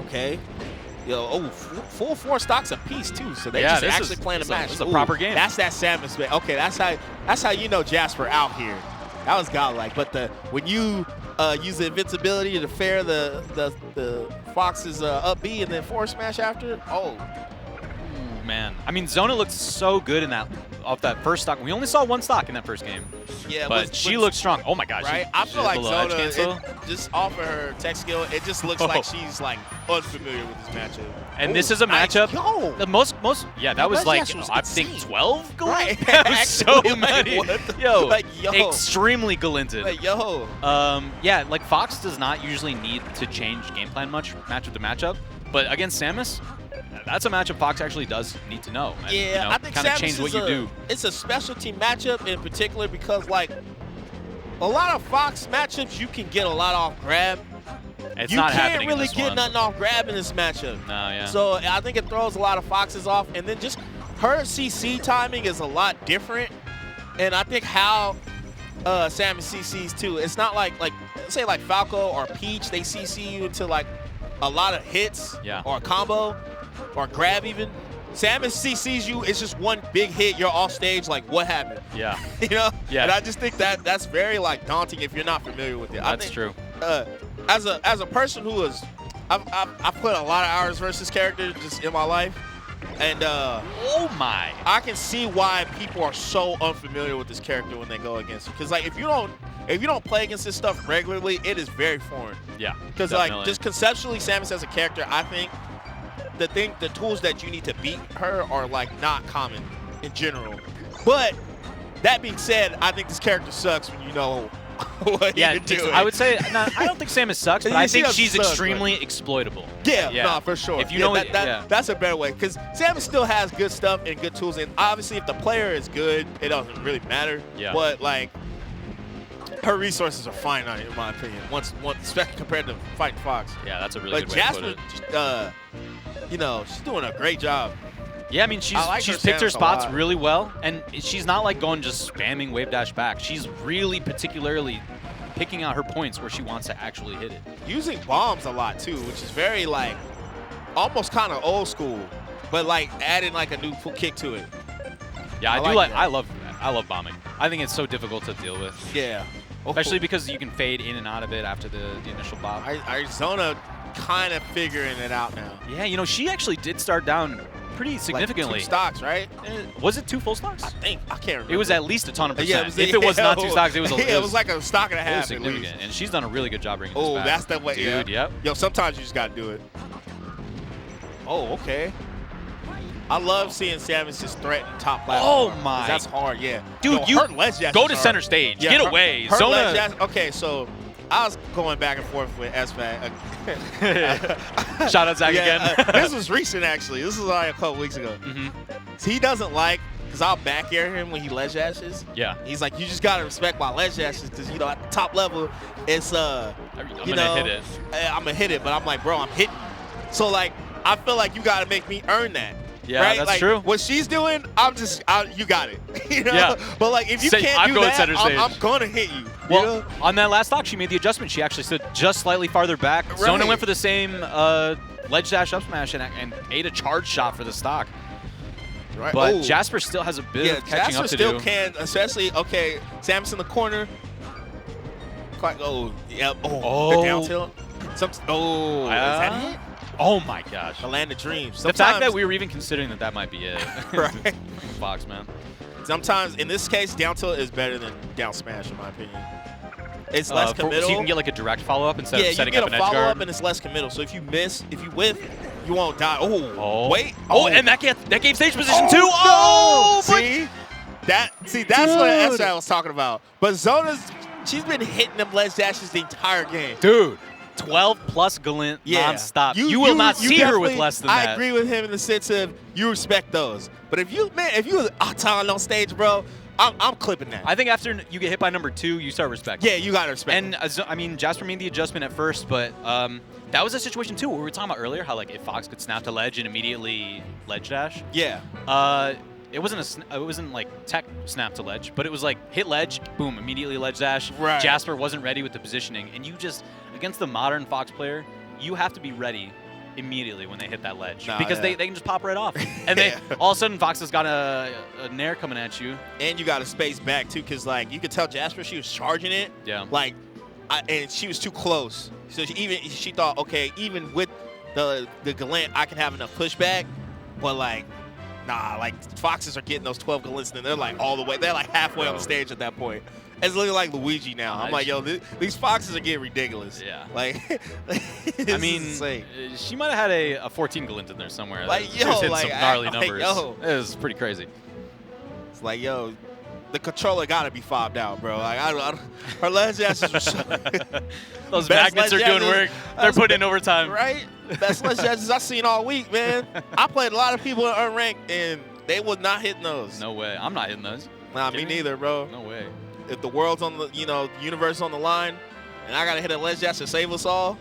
Okay. Yo, full 4 stocks apiece too, so they just actually playing a match. This is a proper game. That's that Samus, man. Okay, that's how you know Jasper out here. That was godlike. But when you use the invincibility to fair the Fox's up B and then forward smash after, man. I mean, Zona looked so good in off that first stock. We only saw 1 stock in that first game. Yeah, but she looked strong. Oh my gosh. Right? I feel like Zona, just off of her tech skill, it just looks like she's like unfamiliar with this matchup. And this is a matchup. Yo. The most that was like I think 12 gold. Right. That was so many. Extremely glinted. Like, yo. Yeah, like Fox does not usually need to change game plan much matchup to matchup, but against Samus, that's a matchup Fox actually does need to know. And, yeah, I think kind of Samus change what you do. It's a specialty matchup in particular because, like, a lot of Fox matchups you can get a lot off grab. It's not happening You can't really in this get one. nothing off grab in this matchup. No, yeah. So I think it throws a lot of Foxes off, and then just her CC timing is a lot different. And I think how Samus CCs too. It's not like say like Falco or Peach, they CC you into like a lot of hits or a combo or grab even. Samus CCs you, it's just one big hit, you're off stage, like what happened? Yeah. Yeah. And I just think that's very like daunting if you're not familiar with it. That's true. As a person who is, I've put a lot of hours versus characters just in my life, and oh my, I can see why people are so unfamiliar with this character when they go against it. Because like if you don't play against this stuff regularly, it is very foreign. Yeah. Because like just conceptually, Samus as a character, I think the tools that you need to beat her are like not common in general. But that being said, I think this character sucks when you know what you're doing. I would say I don't think Samus sucks, but I think she's extremely exploitable. Yeah, no, for sure. If you know that's a better way, because Samus still has good stuff and good tools, and obviously if the player is good, it doesn't really matter. Yeah. But like, her resources are finite in my opinion. Once especially compared to fighting Fox. Yeah, that's a really good way to put it. Jasper, she's doing a great job. Yeah, I mean, she's picked her spots really well, and she's not like going just spamming wave dash back. She's really particularly picking out her points where she wants to actually hit it. Using bombs a lot too, which is very like almost kind of old school, but like adding like a new kick to it. Yeah, I love bombing. I think it's so difficult to deal with. Yeah. Especially because you can fade in and out of it after the initial bop. Arizona kind of figuring it out now. Yeah, she actually did start down pretty significantly. Like 2 stocks, right? Was it 2 full stocks? I can't remember. It was at least a ton of percent. Yeah, if it was not 2 stocks, it was it was like a stock and a half. It was significant, and she's done a really good job bringing this back. That's the way. Dude, yep. Yo, sometimes you just gotta do it. Oh, okay. I love seeing Samus just threaten top platform. Oh 'cause my. That's hard, yeah. Dude, Yo, her ledge dashes go to are- center stage. Yeah, Get her- away. Her ledge Zona. dash, okay, so I was going back and forth with SFAT. Shout out Zach Yeah, again. this was recent, actually. This was like a couple weeks ago. He doesn't like, because I'll back air him when he ledge dashes. Yeah. He's like, you just got to respect my ledge dashes because, you know, at the top level, it's, I'm you going know, to hit it. I'm going to hit it, but I'm like, bro, I'm hitting. So, like, I feel like you got to make me earn that. Yeah, right? that's like, true. What she's doing, you got it. You know? Yeah. But, like, if you Say, can't I'm do going that, center stage. I'm going to hit you. Well, you know? on that last stock, she made the adjustment. She actually stood just slightly farther back. Right. Zona went for the same ledge dash up smash and ate a charge shot for the stock. Right. But Ooh. Jasper still has a bit of catching Jasper up to still do. can, especially, okay, Samus in the corner. Quite, yeah, the down tilt. Is that it? Oh my gosh. The land of dreams. The fact that we were even considering that might be it. Right. Fox, man. Sometimes, in this case, down tilt is better than down smash, in my opinion. It's less committal. So you can get like a direct follow-up instead yeah, of you setting get up a an edge follow-up guard. and it's less committal. So if you miss, if you whiff, you won't die. Oh, wait. Oh, and that gave stage position too. No! Oh, but- See? That's what SI was talking about. But Zona's, she's been hitting them ledge dashes the entire game. Dude. 12 plus Galint nonstop. You will not see her with less than that. I agree with him in the sense of you respect those. But if you was Octon on stage, bro, I'm clipping that. I think after you get hit by number 2, you start respecting. Yeah, you gotta respect. And I mean, Jasper made the adjustment at first, but that was a situation too where we were talking about earlier how like if Fox could snap to ledge and immediately ledge dash. Yeah. It wasn't like tech snap to ledge, but it was like hit ledge, boom, immediately ledge dash. Right. Jasper wasn't ready with the positioning, and you just against the modern Fox player, you have to be ready immediately when they hit that ledge because they can just pop right off, and they all of a sudden Fox has got a nair coming at you, and you got to space back too, because like you could tell Jasper she was charging it. Yeah. Like, and she was too close, so she thought, okay, even with the Gallant, I can have enough pushback, but like. Nah, like Foxes are getting those 12 Galints and they're like all the way. They're like halfway on the stage at that point. It's looking like Luigi now. I'm like, yo, these Foxes are getting ridiculous. Yeah. Like, I mean, insane. She might have had a 14 Galint in there somewhere. Like, She was hitting like, some gnarly like, numbers. yo. It was pretty crazy. It's like, yo, the controller got to be fobbed out, bro. Like, her ledge dashes were so Those Best magnets are ledge doing dashes. work. They're putting in overtime. right? Best ledge dashes I've seen all week, man. I played a lot of people in unranked, and they was not hitting those. No way. I'm not hitting those. Nah, me neither, bro. No way. If the world's on the, universe on the line, and I gotta hit a ledge dash to save us all,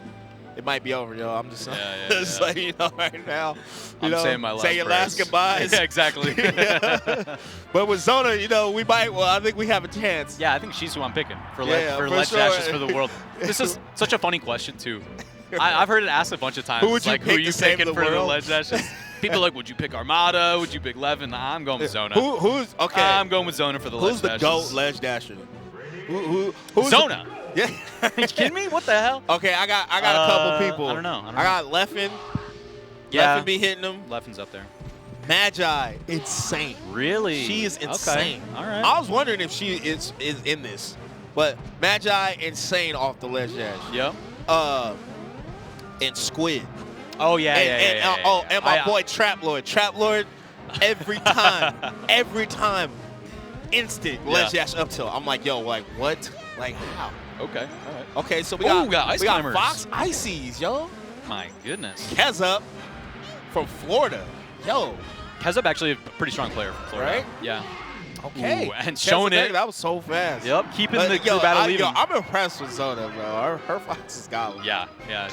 it might be over, yo. I'm just, just like, right now. I'm saying my last say your last prayers. goodbyes. Yeah, exactly. But with Zona, we might. Well, I think we have a chance. Yeah, I think she's who I'm picking for Yeah, for for ledge sure. dashes for the world. This is such a funny question too. I've heard it asked a bunch of times. Who would you like, pick who are you to save picking the for the world? ledge dashes? People are like, would you pick Armada? Would you pick Levin? Nah, I'm going with Zona. Who's okay? I'm going with Zona for the ledge Who's the dashes. GOAT ledge dasher? Who's Zona. Yeah. Are you kidding me? What the hell? Okay, I got a couple people. I don't know. I got Leffen. Yeah. Leffen be hitting them. Leffen's up there. Magi, insane. Really? She is insane. Okay. All right. I was wondering if she is in this, but Magi, insane off the ledge dash. Yep. And Squid. Oh yeah, And my boy Trap Lord. Trap Lord, every time, instant ledge dash up tilt. I'm like, yo, like what? Like how? Okay. All right. Okay, so we Ooh, got Ice Climbers. Fox Ices, yo. My goodness. Kezup from Florida, yo. Kezup actually a pretty strong player from Florida. Right? Yeah. Okay. Ooh, and showing Kezup, it. That was so fast. Yep. Keeping But, the crew battle even. I'm impressed with Zona, bro. Her Fox is godlike. Yeah. Yeah.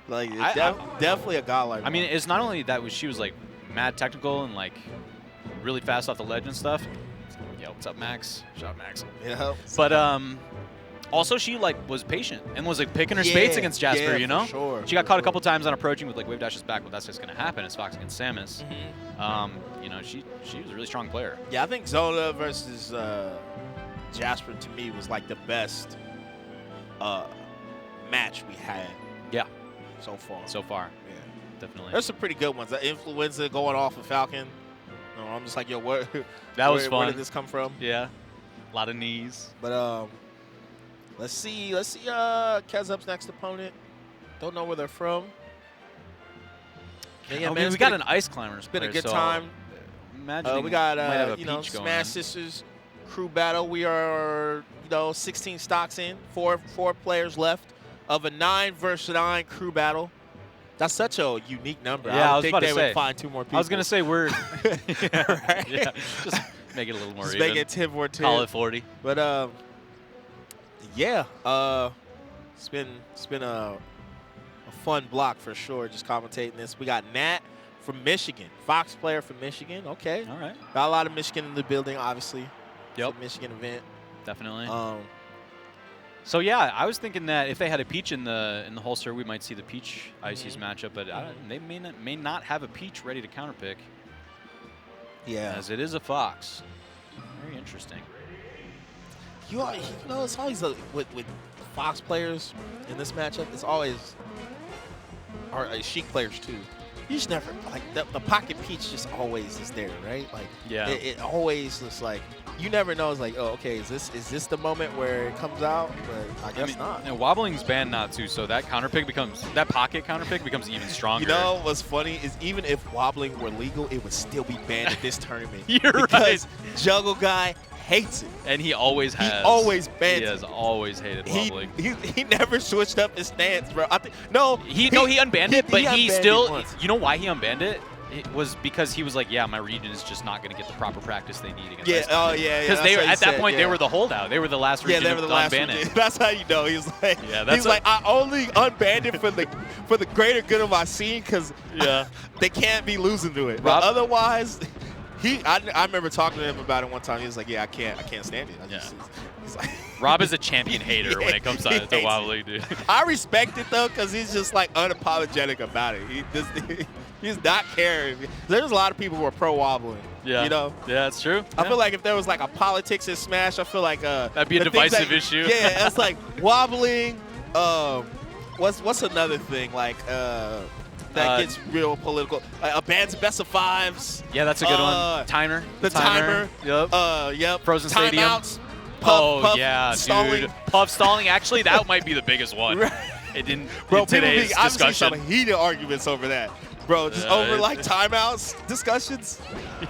Like I- definitely a godlike. I mean, it's not only that she was like mad technical and like really fast off the ledge and stuff. Yo, what's up, Max? Shout out, Max. But also she like was patient and was like picking her spates against Jasper. Yeah, you know, for sure. she got caught a couple times on approaching with like wave dashes back, but that's just gonna happen. It's Fox against Samus. She was a really strong player. Yeah, I think Zona versus Jasper to me was like the best match we had. Yeah. So far. So far, Yeah. definitely. There's some pretty good ones. The Influenza going off of Falcon. I'm just like, yo, what? That was fun. Where did this come from? Yeah. A lot of knees. But let's see Kezup's next opponent. Don't know where they're from. And yeah, I man, mean, we got an Ice Climbers. It's been a player, good so time. Imagine We got might have a you know, peach going Smash in. Sisters crew battle. We are 16 stocks in, four players left of a 9-versus-9 crew battle. That's such a unique number. Yeah, I was would about think to they say. would find 2 more people. I was gonna say we're Right? yeah, just make it a little more Just even. make it 10 more 10. Call it 40. But yeah, it's been a fun block for sure. Just commentating this. We got Nat from Michigan, Fox player from Michigan. Okay, All right. got a lot of Michigan in the building, obviously. Yep. It's a Michigan event. Definitely. Um, So yeah, I was thinking that if they had a peach in the holster, we might see the peach Ices Mhm. matchup, but they may not have a peach ready to counterpick, yeah. as it is a Fox. Very interesting. You know, it's always with Fox players in this matchup. It's always or Sheik players too. You just never like the pocket peach just always is there, right? Like Yeah. it always looks like you never know. It's like, oh, okay, is this the moment where it comes out? But I guess not. And wobbling's banned now too, so that pocket counterpick becomes even stronger. You know what's funny is even if wobbling were legal, it would still be banned at this tournament. You're because right. Juggle Guy hates it. And he always has. He always bans He it. has always hated wobbling. He never switched up his stance, bro. I think no. He unbanned it, but he unbanned it still. once. You know why he unbanned it? It was because he was like, yeah, my region is just not going to get the proper practice they need against. Yeah. Ice Oh yeah. Because they were at that point they were the holdout. They were the last region they were to the last unban region. it. That's how you know. He's like, Yeah, that's he's like, I only unbanned it for the greater good of my scene because Yeah. they can't be losing to it. Rob- But otherwise, I remember talking to him about it one time. He was like, yeah, I can't stand it. He's like, Rob is a champion hater when it comes he to hates wobbling, dude. I respect it though, because he's just like unapologetic about it. He's not caring. There's a lot of people who are pro wobbling. Yeah. You know. Yeah, that's true. I feel like if there was like a politics in Smash, I feel like That'd be a the things divisive that- issue. Yeah, that's like wobbling. What's another thing like that gets real political? A band's best of fives. Yeah, that's a good one. Timer. The timer. Yep. Yep. Frozen Stadium. Timeouts. Puff yeah, stalling. dude. Puff stalling. Actually, that might be the biggest one. Right. It didn't. Bro, in today's I've seen some discussion. heated arguments over that. Bro, just over like timeouts discussions.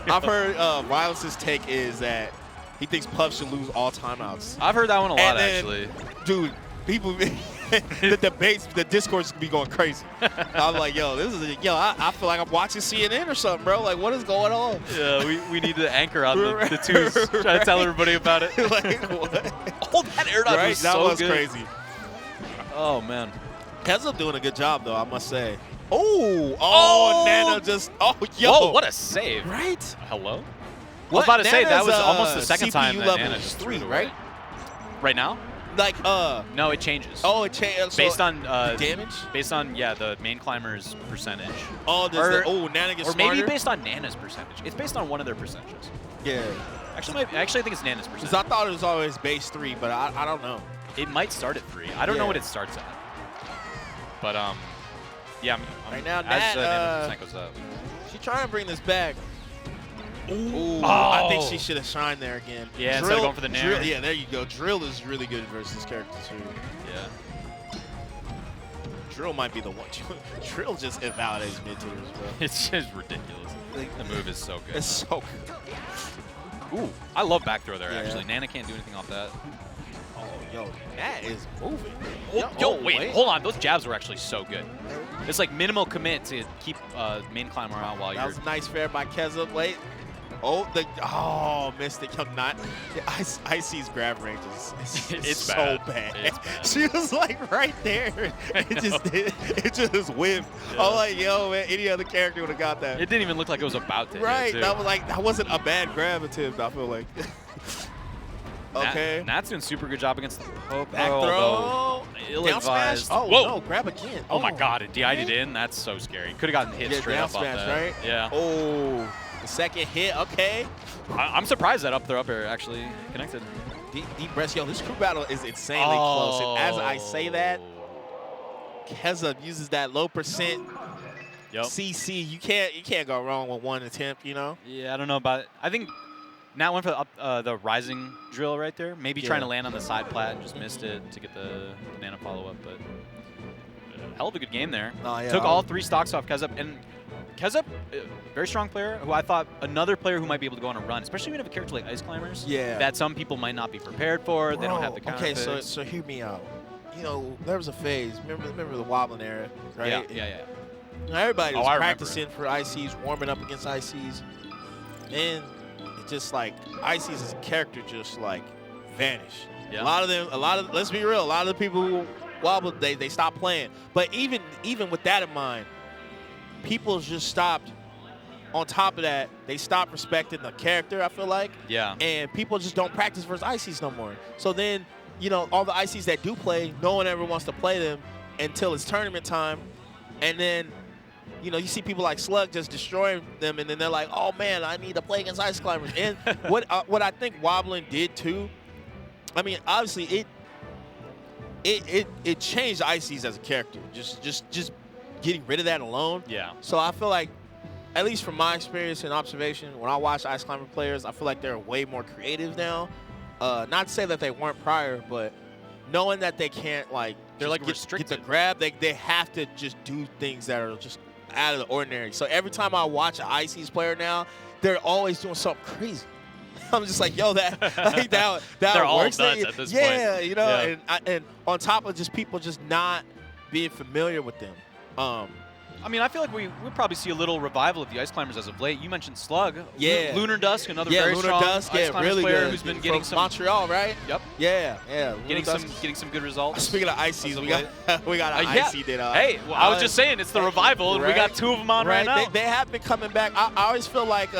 I've heard Violence's take is that he thinks Puff should lose all timeouts. I've heard that one a lot, And then, actually. Dude, people, the debates, the discourse be going crazy. I'm like, yo, I feel like I'm watching CNN or something, bro. Like, what is going on? Yeah, we need to anchor on the twos. Try to tell everybody about it. Like, what? Oh, that air dodge Right? was That so was good. crazy. Oh, man. Keza doing a good job, though, I must say. Oh, Nana just, yo. Whoa, what a save. Right? Hello? I was about to say, that Nana's, was almost the second CPU time that level Nana is just 3, threw it right? away. Right now? Like, No, it changes. oh, it changed. Based on damage? Based on the main climber's percentage. Oh, Nana gets Or smarter? maybe based on Nana's percentage. It's based on one of their percentages. Yeah. Actually, I think it's Nana's Because percentage. I thought it was always base 3, but I don't know. It might start at 3. I don't know Yeah. what it starts at. But yeah. Right now, as Nat, Nana's percent goes up. She trying to bring this back. Ooh, Oh. I think she should have shined there again. Yeah, instead of going for the nair. Drill, yeah, there you go. Drill is really good versus character too. Yeah. Drill might be the one. Drill just invalidates mid tiers, bro. It's just ridiculous. The move is so good. It's so good. Ooh, I love back throw there, Yeah. actually. Nana can't do anything off that. Oh, yo, Nat is moving. Wait, hold on. Those jabs were actually so good. It's like minimal commit to keep main climber out while That you're... was a nice fair by Keza. Wait. Missed it. Come not. Icy's grab range is It's so bad. bad. It's bad. She was like right there. It just whipped. Yeah. I'm like, yo, man, any other character would have got that. It didn't even look like it was about to Right. hit, too. That wasn't a bad grab attempt, I feel like. Okay. Nat's doing a super good job against the Pope. Back throw. throw. Ill-advised. Down smash. Oh, Whoa. no, grab again. Oh my God, it DI'd it okay. in? That's so scary. Could have gotten hit Yeah, straight down up off smash, that. right? Yeah. Oh, the second hit. Okay. I'm surprised that up throw up air actually connected. Deep breaths. Yo, this crew battle is insanely close. And as I say that, Keza uses that low percent Yep. CC. You can't go wrong with one attempt, you know? Yeah, I don't know about it. I think Nat went for the rising drill right there. Maybe trying to Yeah. land on the side plat and just missed it to get the Nana follow-up. But hell of a good game there. Oh, yeah. Took all 3 stocks off Keza. And Keza, very strong player, who I thought another player who might be able to go on a run, especially when you have a character like Ice Climbers. Yeah. That some people might not be prepared for. They don't have the counter Okay, so picks. so hear me out. You know, there was a phase. Remember the wobbling era, right? Yeah. Everybody was I remember practicing for ICs, warming up against ICs. And it just like ICs as a character just like vanished. Yeah. A lot of let's be real, a lot of the people who wobbled, they stopped playing. But even with that in mind, people just stopped. On top of that, they stopped respecting the character, I feel like. Yeah. And people just don't practice versus ICs no more. So then, you know, all the ICs that do play, no one ever wants to play them until it's tournament time. And then, you know, you see people like Slug just destroying them, and then they're like, oh, man, I need to play against Ice Climbers. And what I think wobbling did, too, I mean, obviously, it changed ICs as a character. Just getting rid of that alone. Yeah. So I feel like, at least from my experience and observation, when I watch Ice Climber players, I feel like they're way more creative now. Not to say that they weren't prior, but knowing that they can't They're like get restricted. the grab, they have to just do things that are just out of the ordinary. So every time I watch an ICs player now, they're always doing something crazy. I'm just like, yo, that They're all works. nuts at this point. Yeah, you know, Yeah. and on top of just people just not being familiar with them. I mean, I feel like we probably see a little revival of the Ice Climbers as of late. You mentioned Slug. Yeah. Lunar Dusk, another Yeah, very Lunar strong Dusk, Ice yeah, Climbers really player good. who's been From getting some Montreal, right? Yep. Yeah. Lunar Dusk. Getting some good results. Speaking of ICs, we got an Yeah. IC that. Hey, well, I was just saying it's the revival, and we got two of them on right now. They have been coming back. I always feel like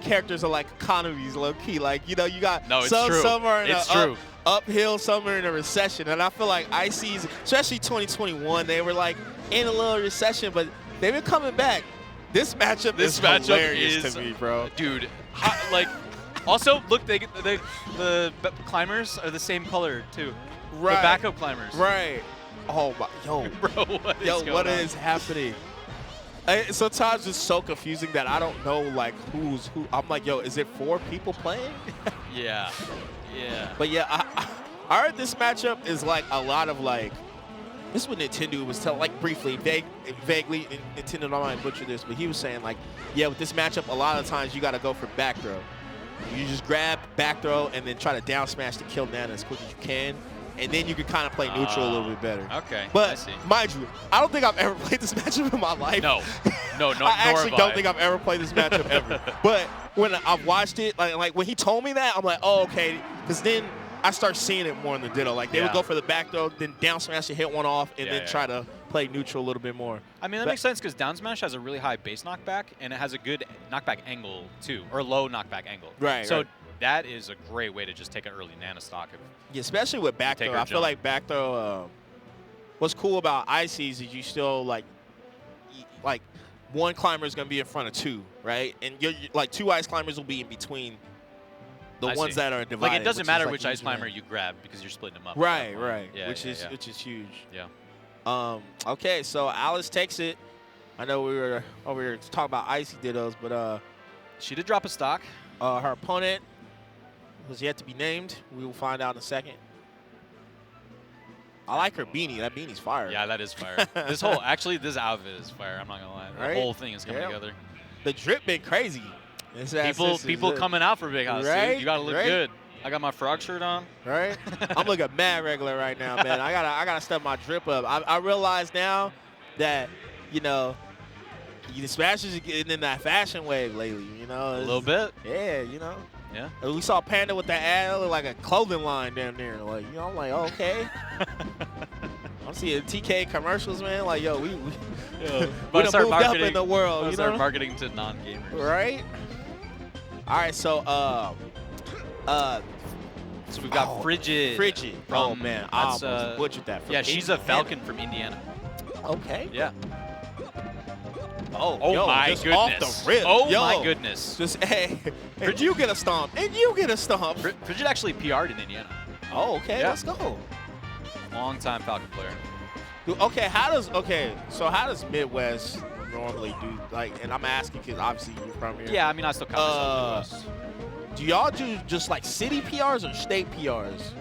characters are like economies, low key. Like, you know, you got No, it's some true. are in It's a true. uphill, some are in a recession, and I feel like ICs, especially 2021, they were like in a little recession, but they've been coming back. This matchup is hilarious to me, bro. Dude, like, also look, the climbers are the same color too. Right. The backup climbers. Right. Oh my, yo, Bro, what is happening? Sometimes it's so confusing that I don't know like who's who. I'm like, yo, is it 4 people playing? Yeah. But yeah, I heard this matchup is like a lot of like. This is what Nintendo was telling, like briefly, vaguely. Nintendo don't mind butcher this, but he was saying like, yeah, with this matchup, a lot of times you got to go for back throw. You just grab back throw and then try to down smash to kill Nana as quick as you can, and then you can kind of play neutral a little bit better. Okay. I But see. mind you, I don't think I've ever played this matchup in my life. No, I actually don't think I've ever played this matchup ever. But when I've watched it, like when he told me that, I'm like, oh, okay. Because then I start seeing it more in the Ditto. Like they would go for the back throw, then down smash to hit one off, and then try to play neutral a little bit more. I mean, that makes sense because down smash has a really high base knockback, and it has a good knockback angle too, or low knockback angle. Right. So that is a great way to just take an early Nana stock. Yeah, especially with back throw. I feel like back throw. What's cool about ICs is you still like one climber is going to be in front of 2, right? And you're like 2 ice climbers will be in between the ones that are divided. Like it doesn't matter which ice climber you grab because you're splitting them up. Right. Yeah, which is huge. Yeah. Okay, so Alice takes it. I know we were over here talking about Icy Dittos, but she did drop a stock. Her opponent was yet to be named. We will find out in a second. I like her beanie. That beanie's fire. Yeah, that is fire. this outfit is fire. I'm not gonna lie. The whole thing is coming together. The drip been crazy. People coming out for Big House. Right? Dude. You gotta look good. I got my frog shirt on. Right? I'm looking mad regular right now, man. I gotta step my drip up. I realize now that, you know, the Smashers are getting in that fashion wave lately, you know. A little bit. Yeah, you know. Yeah. We saw Panda with that ad, like a clothing line down there. Like, you know, I'm like, okay. I'm seeing TK commercials, man. Like, yo, we done moved up in the world, you know. Start marketing to non-gamers. Right. All right, so so we've got Frigid. Frigid. Oh man, I almost butchered that. Yeah, she's a Falcon from Indiana. Okay. Yeah. Oh yo, my just goodness. off the rip. Oh yo, my goodness. Just hey, and you get a stomp, and you get a stomp. Frigid actually PR'd in Indiana. Oh, okay, yeah. Let's go. Long-time Falcon player. Okay, so how does Midwest normally do? Like, and I'm asking because obviously you're from here. Yeah, I mean I still count myself Midwest. Do y'all do just like city PRs or state PRs?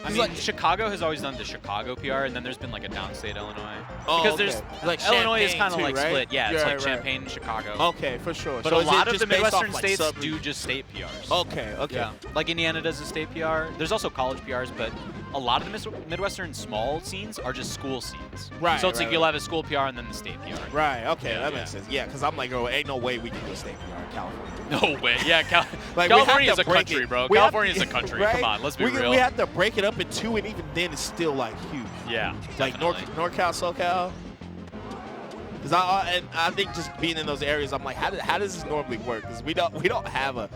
I It's mean, like- Chicago has always done the Chicago PR, and then there's been like a downstate Illinois. Oh, Because okay. there's Like Illinois is Champaign kind of too, like right? split. Yeah, it's Yeah, like right. Champaign and Chicago. Okay, for sure. But So a is it lot of just the based off, Midwestern like, states sub- do just state PRs. Okay, okay. Yeah, like Indiana does a state PR. There's also college PRs, but a lot of the Midwestern small scenes are just school scenes. Right, So it's right, like you'll right. have a school PR and then the state PR. Right, okay, Yeah, that yeah. makes sense. Yeah, because I'm like, oh, ain't no way we can do a state PR in California. No way. Yeah, Like, we have California to is a break country, it. bro. We have- California is a country. right? Come on, let's be real. We have to break it up in two, and even then it's still like huge. Yeah, Like definitely. NorCal, SoCal. Because I think just being in those areas, I'm like, how does this normally work? Because we don't have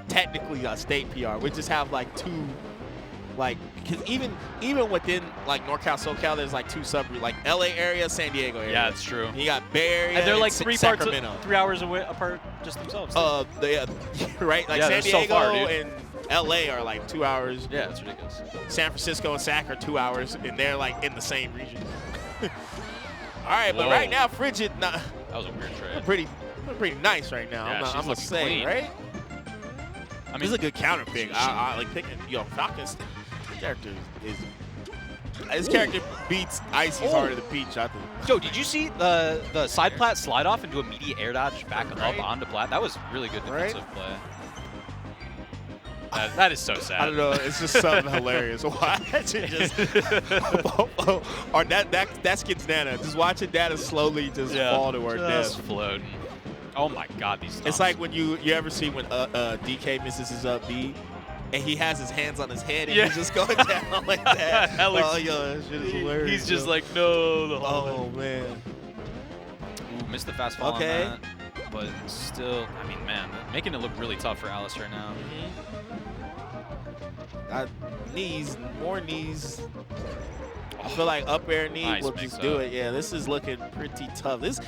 technically a state PR. We just have like two, like, because even within like NorCal, SoCal, there's like two like LA area, San Diego area. Yeah, it's true. And you got Bay Area. And they're like Sacramento. 3 hours away apart just themselves. Right, like Yeah, San they're so Diego far, dude. and LA are like 2 hours. Yeah, it's ridiculous. San Francisco and Sac are 2 hours, and they're like in the same region. All right, but Whoa. right now, Frigid, That was a weird trade. pretty nice right now. Yeah, she's I'm gonna looking say, clean. right? I This mean, is a good counter pick. she- I like picking. Falcon's character is. His character beats Icy's Oh. harder than Peach, I think. Joe, did you see the side plat slide off and do immediate air dodge back Right. up onto plat? That was really good Right. defensive play. That is so sad. I don't know. It's just something hilarious. Watch it just. Or that's Kid's Nana. Just watching Nana slowly just fall to her just death. floating. Oh my God, these stomps. It's like when you ever see when DK misses his up B, and he has his hands on his head and Yeah. he's just going down like that. That looks- Oh, yo, that shit is hilarious. he's just yo. like, no, the whole Oh man. Ooh, missed the fast fall Okay. on that. But still, I mean, man, making it look really tough for Alice right now. Knees, more knees. I feel like up air knee Nice will mix just do up. it. Yeah, this is looking pretty tough. This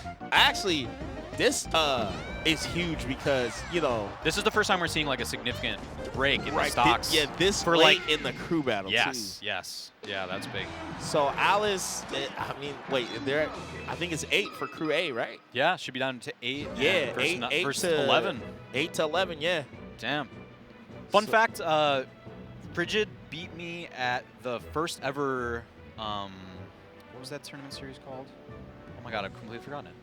is huge because, you know, This is the first time we're seeing like a significant break in the right, stocks. this for, late like- in the crew battle Yes, yes. Yeah, that's big. too. So Alice, I mean, wait, I think it's 8 for crew A, right? Yeah, should be down to 8. Yeah, versus, 8 versus to 11. 8 to 11, yeah. Damn. Fun So- fact, Frigid beat me at the first ever, what was that tournament series called? Oh my God, I've completely forgotten it.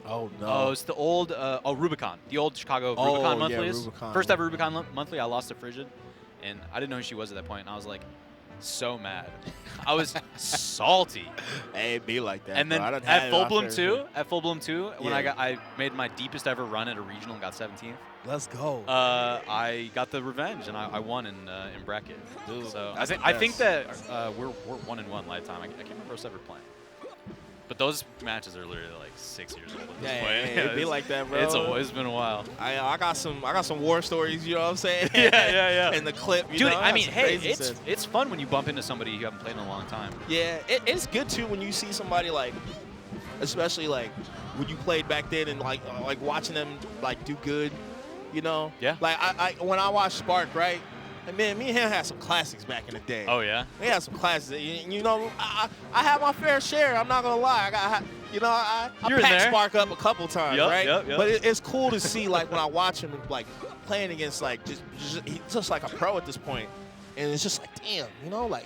Oh no. Oh, it's the old, Rubicon. The old Chicago Rubicon yeah, monthlies. Rubicon, First yeah. ever Rubicon monthly, I lost to Frigid. And I didn't know who she was at that point, and I was like, so mad. I was salty. Hey, it'd be like that. And then bro. I done had at it Full off Bloom there, 2, when Yeah. I made my deepest ever run at a regional and got 17th. Let's go. I got the revenge and I won in bracket. Dude, So that's I the think best. that we're 1-1 lifetime. I can't remember us ever playing. But those matches are literally like 6 years old at this Yeah, point. yeah, it'd be it's- like that, bro. It's been a while. I got some war stories, you know what I'm saying? Yeah. In the clip, you Dude, know? I mean, some hey, crazy stuff. it's fun when you bump into somebody you haven't played in a long time. Yeah, it's good too when you see somebody like, especially like when you played back then and like watching them like do good, you know? Yeah. Like I when I watched Spark, right? And man, me and him had some classics back in the day. Oh yeah. We had some classics. You know, I had my fair share. I'm not gonna lie. I You're in packed there. Spark up a couple times, Yup, right? yup. But it's cool to see like when I watch him like playing against like he's just like a pro at this point, and it's just like damn, you know, like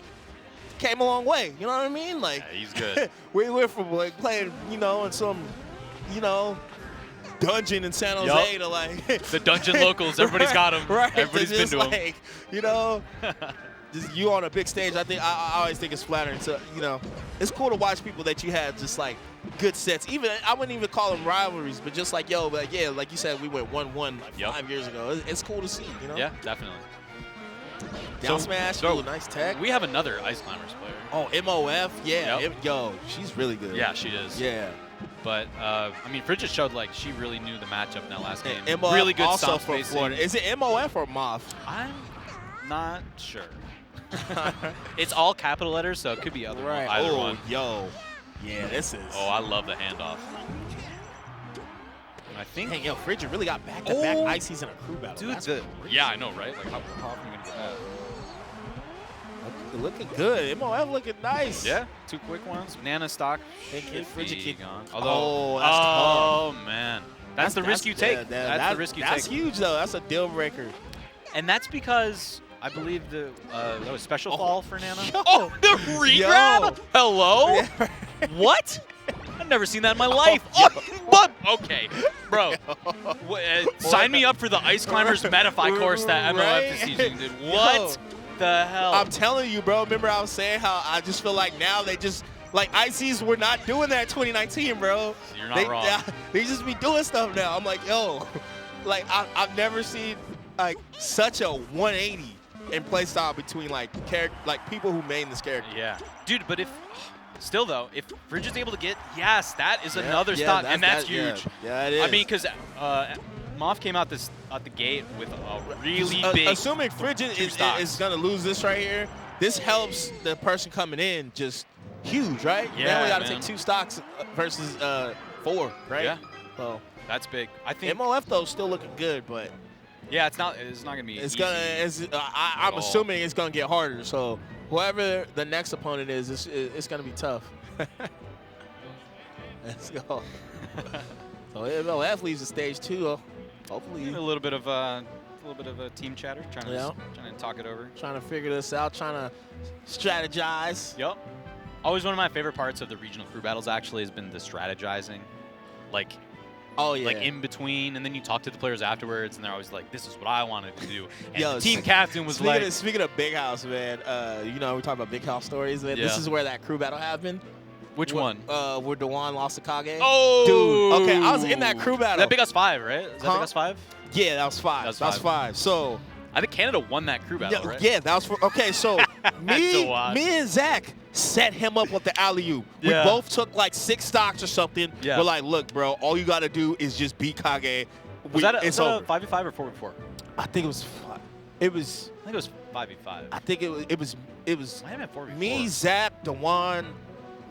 came a long way. You know what I mean? Like Yeah, he's good. we went from like playing, you know, in some, you know, dungeon in San Jose to like The dungeon locals, everybody's got 'em. Right, Everybody's to been just to 'em. like, you know, just you on a big stage. I think I always think it's flattering to, you know, it's cool to watch people that you had just like good sets. Even I wouldn't even call them rivalries, but just like like yeah, like you said, we went 1-1 like Yup. 5 years ago. It's cool to see, you know. Yeah, definitely. Down So- smash, so ooh, nice tech. We have another Ice Climbers player. Oh, MOF, yeah, Yep. yo, she's really good. Yeah, she is. Yeah. But I mean, Frigid showed like she really knew the matchup in that last game. And MOF really good also stomp from spacing. Florida. Is it MOF or MOF? I'm not sure. It's all capital letters, so it could be either Oh, one. yo. Yeah, this is. Oh, I love the handoff. And I think, Dang, yo, Frigid really got back-to-back Oh. Ices in a crew battle. dude, That's yeah, I know, right? Like, how often are you gonna get that? looking good. MOF looking nice. Yeah, 2 quick ones. Nana stock Think should Frigid be kick- gone. Oh, Although, that's oh man, that's the risk you take. yeah, that's the risk you That's take. huge, though. That's a deal breaker. And that's because I believe that was special fall for Nana. Yo. Oh, the regrab? Hello? Yeah. What? I've never seen that in my life. yo. What? Okay, bro. Sign me up for the Ice Climbers Metafy course that MLF is Right? teaching, dude. Yo. What the hell? I'm telling you, bro. Remember I was saying how I just feel like now they just like ICs were not doing that in 2019, bro. You're not wrong. They just be doing stuff now. I'm like, yo, like I've never seen like such a 180 in play style between like people who made this character. Yeah, dude. But still though, if Fridge is able to get, yes, that is another Yeah, stock, and that's huge. Yeah, it is. I mean, because Moth came out the gate with a really big. Assuming Frigid is going to lose this right here, this helps the person coming in just huge, right? Yeah, They only got to man. take 2 stocks versus 4, right? Yeah. So That's big. I think. MLF though still looking good, but Yeah, it's not gonna be. it's easy. gonna. I'm all. assuming it's gonna get harder. So whoever the next opponent is, it's gonna be tough. Let's go. So MLF leaves the stage 2. Hopefully, A little bit of a team chatter, trying to talk it over. trying to figure this out, trying to strategize. Yep. Always one of my favorite parts of the regional crew battles actually has been the strategizing, like Oh yeah. like in between, and then you talk to the players afterwards, and they're always like, "This is what I wanted to do." And Yo, the team captain was like, speaking of Big House, man, you know, we talk about Big House stories, man. This Yeah. is where that crew battle happened. "Which one?" Where Dewan lost to Kage. Oh, Dude, okay, I was in that crew battle. That Big House 5, right? Is that Huh? Big House 5? Yeah, that was 5. That was That was 5. So, I think Canada won that crew battle, yeah, right? yeah, that was okay. So, me Dewan. and Zach set him up with the alley-oop. Yeah. We both took like 6 stocks or something. Yeah. We're like, look, bro, all you got to do is just beat Kage. Was that it's a over. 5v5 or 4v4? I think it was. It was. I think it was 5v5. I think it was. Might have been 4v4. Me, Zap, Dewan,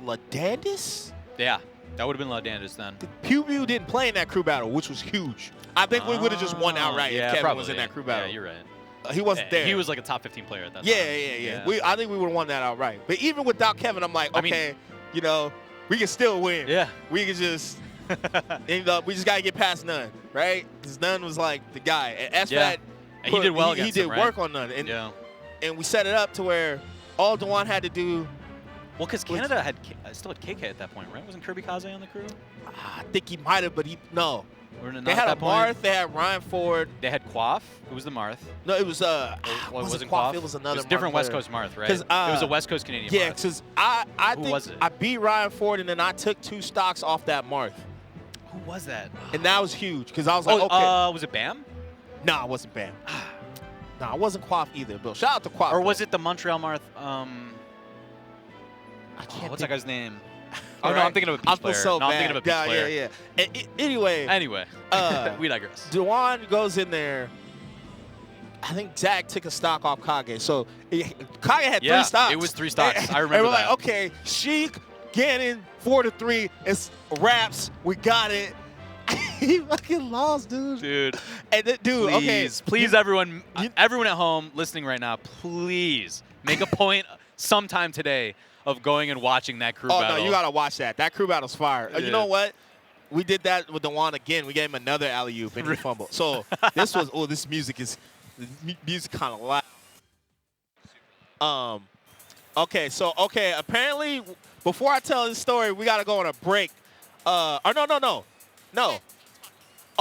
Ladandis. Yeah, that would have been Laudandis then. Pew Pew didn't play in that crew battle, which was huge. I think we would have just won outright yeah, if Kevin probably. was in that crew battle. Yeah, you're right. He wasn't there. He was like a top 15 player at that Yeah, time. yeah. I think we would have won that outright. But even without Kevin, I'm like, I mean- okay, you know, we can still win. Yeah. We can just, we just got to get past None, right? Because None was like the guy. And SFAT, Yeah. And he did well He against did him, right? work on None. And, Yeah. and we set it up to where all Dewan had to do, Well, because Canada still had KK at that point, right? Wasn't Kirby Kaze on the crew? I think he might have, but no. Or not They at had a that point? Marth, they had Ryan Ford. They had Quaff. Who was the Marth? No, it was Well, wasn't Quaff? Quaff, it was another It was different Marth West player. Coast Marth, right? 'Cause, it was a West Coast Canadian Yeah, Marth. because I Who think was it? I beat Ryan Ford, and then I took 2 stocks off that Marth. Who was that? And that was huge, because I was like, okay. Was it Bam? Nah, it wasn't Bam. Nah, it wasn't Quaff either, Bill. Shout out to Quaff. Or was it the Montreal Marth? I can't What's that think. guy's name? Oh, no, Right. I'm thinking of a I Peach feel player. so No, I'm bad. thinking of a Peach player. Yeah. Anyway, Anyway, Uh, we digress. Dewan goes in there. I think Zach took a stock off Kage. So Kage had 3 stocks. it was 3 stocks. I And remember we're that. like, okay, Sheik, Gannon, 4-3. It's wraps. We got it. He fucking lost, dude. Dude, And then, dude, okay. please, everyone at home listening right now, please make a point sometime today of going and watching that crew Oh, battle. no, you got to watch that. That crew battle's fire. You Yeah. know what? We did that with Dewan again. We gave him another alley-oop and he fumbled. So this was, this music kind of loud. Okay, apparently, before I tell this story, we got to go on a break. No.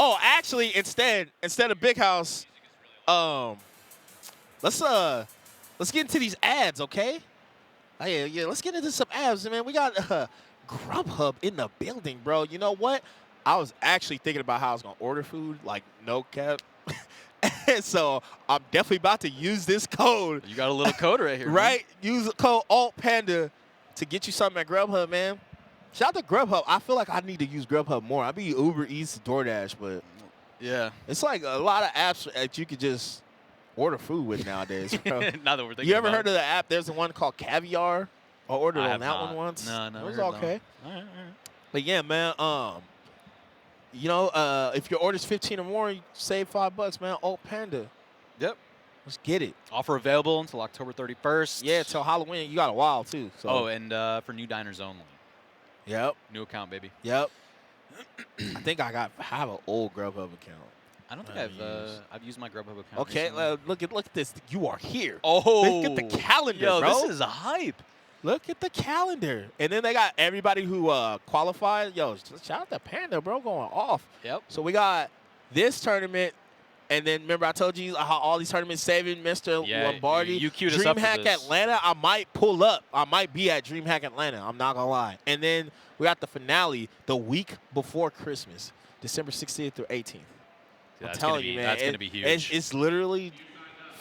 Oh, actually, instead of Big House, let's get into these ads, okay? Oh, yeah, let's get into some ads, man. We got Grubhub in the building, bro. You know what? I was actually thinking about how I was going to order food, like no cap. And so I'm definitely about to use this code. You got a little code right here. man. Right? Use the code ALTPANDA to get you something at Grubhub, man. Shout out to Grubhub. I feel like I need to use Grubhub more. I be Uber Eats, DoorDash, but Yeah. it's like a lot of apps that you could just order food with nowadays, bro. Now that we're thinking You ever about heard of the app? There's one called Caviar. I ordered I on have that not. one once. No, It never was heard of that okay. one. All right. But yeah, man. You know, if your order's 15 or more, you save $5, man. Old Panda. Yep. Let's get it. Offer available until October 31st. Yeah, till Halloween. You got a while too. So. Oh, and for new diners only. Yep. New account, baby. Yep. I think I have an old Grubhub account. I don't think I've I've used my Grubhub account. Okay, recently. look at this. You are here. Oh, Look at the calendar, yo, bro. this is a hype. Look at the calendar. And then they got everybody who qualified. Yo, shout out to Panda, bro, going off. Yep. So we got this tournament. And then remember I told you how all these tournaments saving Mr. Yeah, Lombardi. you queued us up for DreamHack this. Atlanta, I might pull up. I might be at DreamHack Atlanta. I'm not going to lie. And then we got the finale the week before Christmas, December 16th through 18th. I'm telling you, man. That's going to be huge. It's literally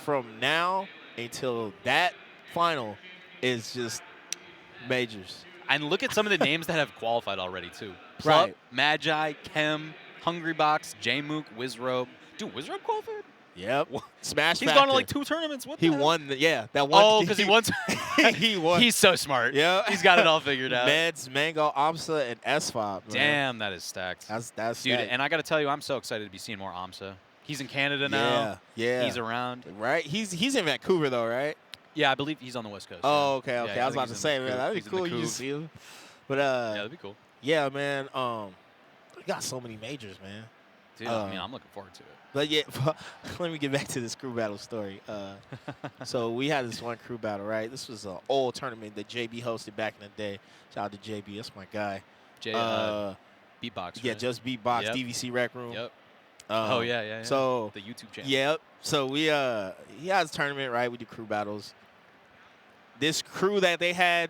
from now until that final is just majors. And look at some of the names that have qualified already, too. Right. Plup, Magi, Chem, Hungrybox, J-Mook, Wizrobe. Dude, Wizrobe qualified? Yep. Smash He's Factor. gone to like 2 tournaments. What He the hell? won. That one. Oh, because he won. He won. He's so smart. Yeah. He's got it all figured out. Meds, Mango, AMSA, and S5. Damn, that is stacked. That's Dude, stacked. and I got to tell you, I'm so excited to be seeing more AMSA. He's in Canada now. Yeah. He's around. Right? He's in Vancouver, though, right? Yeah, I believe he's on the West Coast. Oh, yeah. okay. Yeah, I was think about to he's in say, the man, Couve. that'd be He's in the cool. You Couve. just see him. But, Yeah, that'd be cool. yeah, man. We got so many majors, man. Dude, I mean, I'm looking forward to it. But yeah, let me get back to this crew battle story. So we had this one crew battle, right? This was an old tournament that JB hosted back in the day. Shout out to JB, that's my guy. Beatbox. Yeah, right? just Beatbox, Yep. DVC Rec Room. Yep. Oh yeah. So the YouTube channel. yep. So we he has a tournament, right? We do crew battles. This crew that they had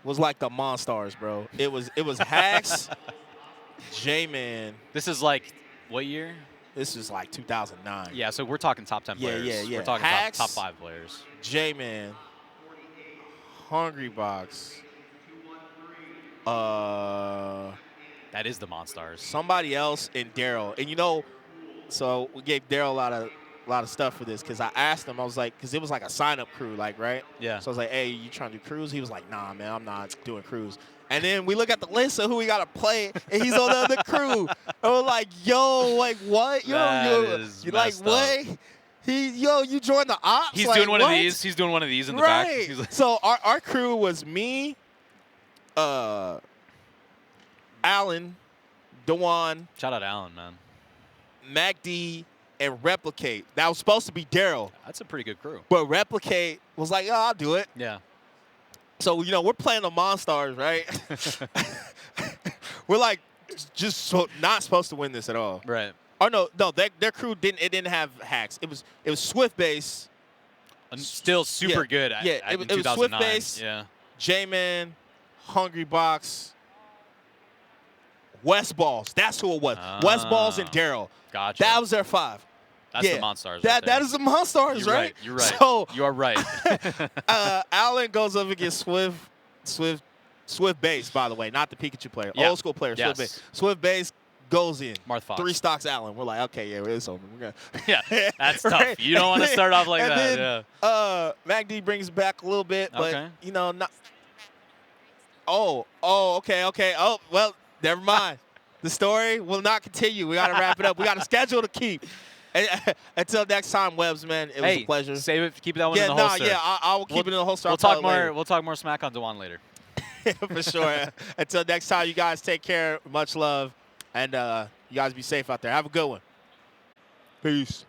was like the Monstars, bro. It was Hacks, J-Man. This is like what year? This is like 2009. Yeah, so we're talking top 10 Yeah, players. yeah. We're talking Hacks, top 5 players. J-Man, Hungrybox, That is the Monstars. somebody else, and Daryl. And you know, so we gave Daryl a lot of stuff for this because I asked him. I was like, because it was like a sign-up crew, like, right? Yeah. So I was like, hey, you trying to do crews? He was like, nah, man, I'm not doing crews. And then we look at the list of who we got to play, and he's on the other crew. And we're like, yo, like, what? That is you like, messed what? You joined the ops? He's like, doing one what? of these. He's doing one of these in the Right. back. He's like, So our crew was me, Alan, Dewan, shout out Alan, man. MacD, and Replicate. That was supposed to be Daryl, That's a pretty good crew. but Replicate was like, oh, I'll do it. Yeah. So, we're playing the Monstars, right? We're like not supposed to win this at all. Right. Oh, no, their crew didn't have hacks. It was Swift Base, And still super Yeah, good at, yeah, at it in was 2009. Swift-based. Yeah. J-Man, Hungrybox, West Balls. That's who it was. West Balls and Daryl. Gotcha. That was their 5. That's yeah. the Monstars. That is the Monstars, You're right? You're right. So you are right. Alan goes up against Swift Base, by the way, not the Pikachu player. Yeah. Old school player, Yes. Swift Base. Swift Base goes in. Marth Fox. 3 stocks Alan. We're like, okay, yeah, it's over. We're gonna Yeah, that's Right? tough. You don't want to start off like and that. Then, MacD brings it back a little bit, but Okay. not. Oh, okay. Oh, well, never mind. The story will not continue. We got to wrap it up. We got a schedule to keep. Until next time, Webbs, man, it was a pleasure. Save it. Keep that one in the Yeah, holster. I will keep it in the holster. We'll I'll tell talk it more. later. We'll talk more smack on Dewan later. For sure. Until next time, you guys take care. Much love. And you guys be safe out there. Have a good one. Peace.